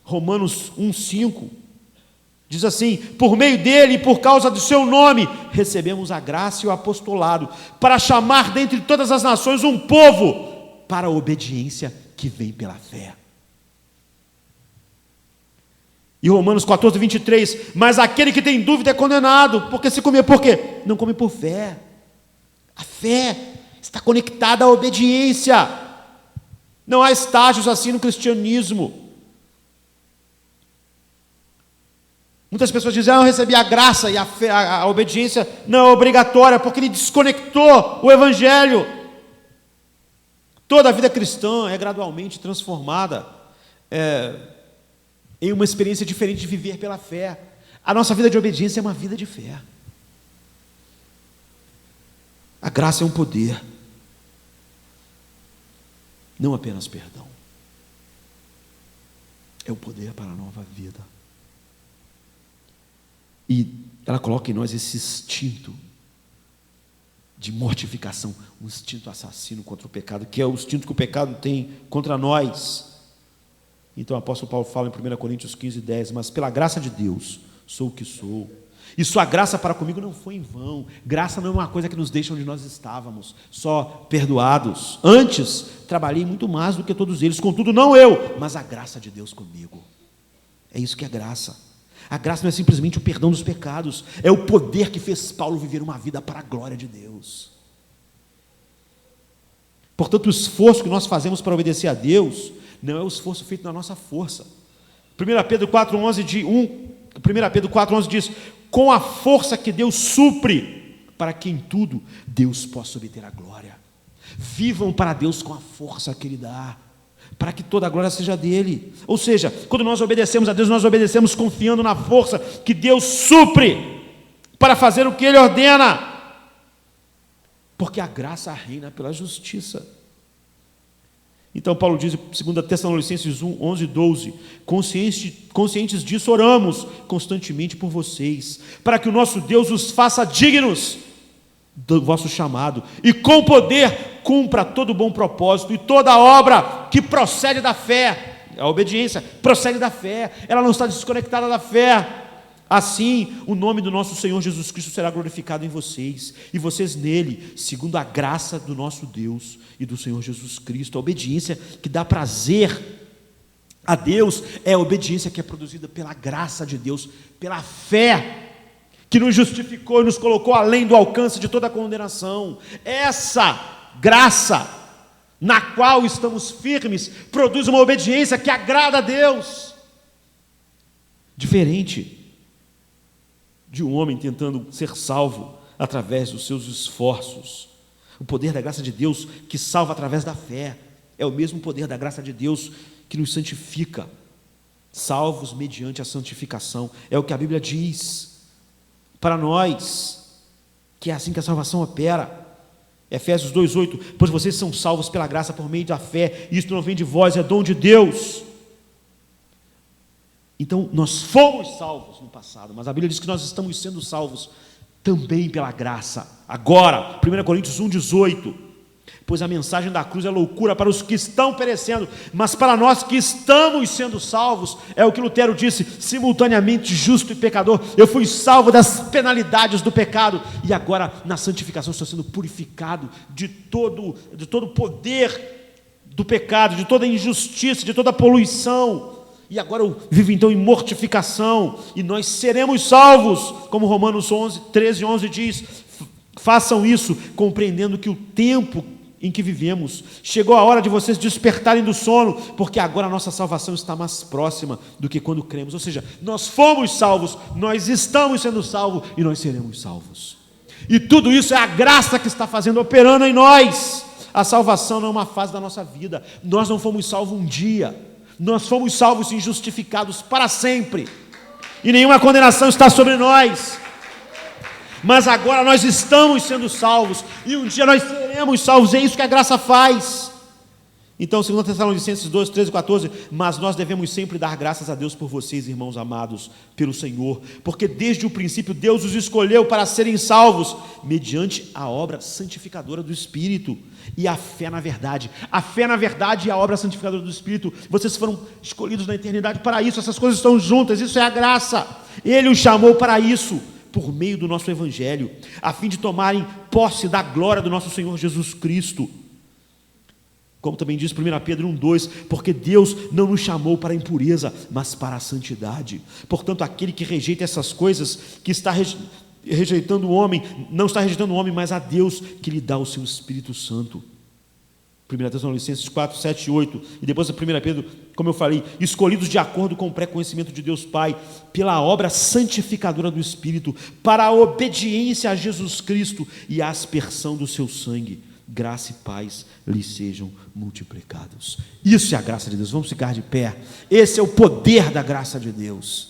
Romanos 1,5 diz assim: por meio dele e por causa do seu nome, recebemos a graça e o apostolado, para chamar dentre todas as nações um povo para a obediência que vem pela fé. E Romanos 14,23, mas aquele que tem dúvida é condenado, porque se comer, por quê? Não come por fé. A fé está conectada à obediência. Não há estágios assim no cristianismo. Muitas pessoas dizem: eu recebi a graça, e a fé, a obediência não é obrigatória, porque ele desconectou o evangelho. Toda a vida cristã é gradualmente transformada em uma experiência diferente de viver pela fé. A nossa vida de obediência é uma vida de fé. A graça é um poder, não apenas perdão. É o poder para a nova vida. E ela coloca em nós esse instinto de mortificação, um instinto assassino contra o pecado, que é o instinto que o pecado tem contra nós. Então o apóstolo Paulo fala em 1 Coríntios 15:10, mas pela graça de Deus sou o que sou, e sua graça para comigo não foi em vão. Graça não é uma coisa que nos deixa onde nós estávamos, só perdoados. Antes, trabalhei muito mais do que todos eles, contudo não eu, mas a graça de Deus comigo. É isso que é graça. A graça não é simplesmente o perdão dos pecados, é o poder que fez Paulo viver uma vida para a glória de Deus. Portanto, o esforço que nós fazemos para obedecer a Deus não é o esforço feito na nossa força. 1 Pedro 4,11 diz: com a força que Deus supre, para que em tudo Deus possa obter a glória. Vivam para Deus com a força que Ele dá, para que toda a glória seja dele. Ou seja, quando nós obedecemos a Deus, nós obedecemos confiando na força que Deus supre para fazer o que Ele ordena, porque a graça reina pela justiça. Então Paulo diz em 2 Tessalonicenses 11:12, conscientes disso, oramos constantemente por vocês, para que o nosso Deus os faça dignos do vosso chamado, e com poder cumpra todo bom propósito e toda obra que procede da fé. A obediência procede da fé, ela não está desconectada da fé. Assim, o nome do nosso Senhor Jesus Cristo será glorificado em vocês, e vocês nele, segundo a graça do nosso Deus e do Senhor Jesus Cristo. A obediência que dá prazer a Deus é a obediência que é produzida pela graça de Deus, pela fé, que nos justificou e nos colocou além do alcance de toda a condenação. Essa graça, na qual estamos firmes, produz uma obediência que agrada a Deus, diferente de um homem tentando ser salvo através dos seus esforços. O poder da graça de Deus que salva através da fé é o mesmo poder da graça de Deus que nos santifica, salvos mediante a santificação. É o que a Bíblia diz para nós, que é assim que a salvação opera. Efésios 2:8, pois vocês são salvos pela graça por meio da fé, e isto não vem de vós, é dom de Deus. Então, nós fomos salvos no passado, mas a Bíblia diz que nós estamos sendo salvos também pela graça. Agora, 1 Coríntios 1:18, pois a mensagem da cruz é loucura para os que estão perecendo, mas para nós que estamos sendo salvos, é o que Lutero disse, simultaneamente justo e pecador, eu fui salvo das penalidades do pecado, e agora na santificação estou sendo purificado de todo poder do pecado, de toda injustiça, de toda poluição. E agora eu vivo então em mortificação, e nós seremos salvos, como Romanos 13:11 diz, façam isso, compreendendo que o tempo em que vivemos, chegou a hora de vocês despertarem do sono, porque agora a nossa salvação está mais próxima do que quando cremos. Ou seja, nós fomos salvos, nós estamos sendo salvos, e nós seremos salvos. E tudo isso é a graça que está fazendo, operando em nós. A salvação não é uma fase da nossa vida. Nós não fomos salvos um dia. Nós fomos salvos e justificados para sempre. E nenhuma condenação está sobre nós. Mas agora nós estamos sendo salvos. E um dia nós seremos salvos. É isso que a graça faz. Então, 2 Tessalonicenses 2, 13 e 14, mas nós devemos sempre dar graças a Deus por vocês, irmãos amados, pelo Senhor, porque desde o princípio Deus os escolheu para serem salvos, mediante a obra santificadora do Espírito e a fé na verdade. A fé na verdade e a obra santificadora do Espírito, vocês foram escolhidos na eternidade para isso, essas coisas estão juntas, isso é a graça. Ele os chamou para isso, por meio do nosso Evangelho, a fim de tomarem posse da glória do nosso Senhor Jesus Cristo. Como também diz 1 Pedro 1,2, porque Deus não nos chamou para a impureza, mas para a santidade. Portanto, aquele que rejeita essas coisas, que está rejeitando o homem, não está rejeitando o homem, mas a Deus que lhe dá o seu Espírito Santo. 1 Tessalonicenses 4, 7 e 8, e depois a 1 Pedro, como eu falei, escolhidos de acordo com o pré-conhecimento de Deus Pai, pela obra santificadora do Espírito, para a obediência a Jesus Cristo e a aspersão do seu sangue. Graça e paz lhes sejam multiplicados. Isso é a graça de Deus. Vamos ficar de pé. Esse é o poder da graça de Deus.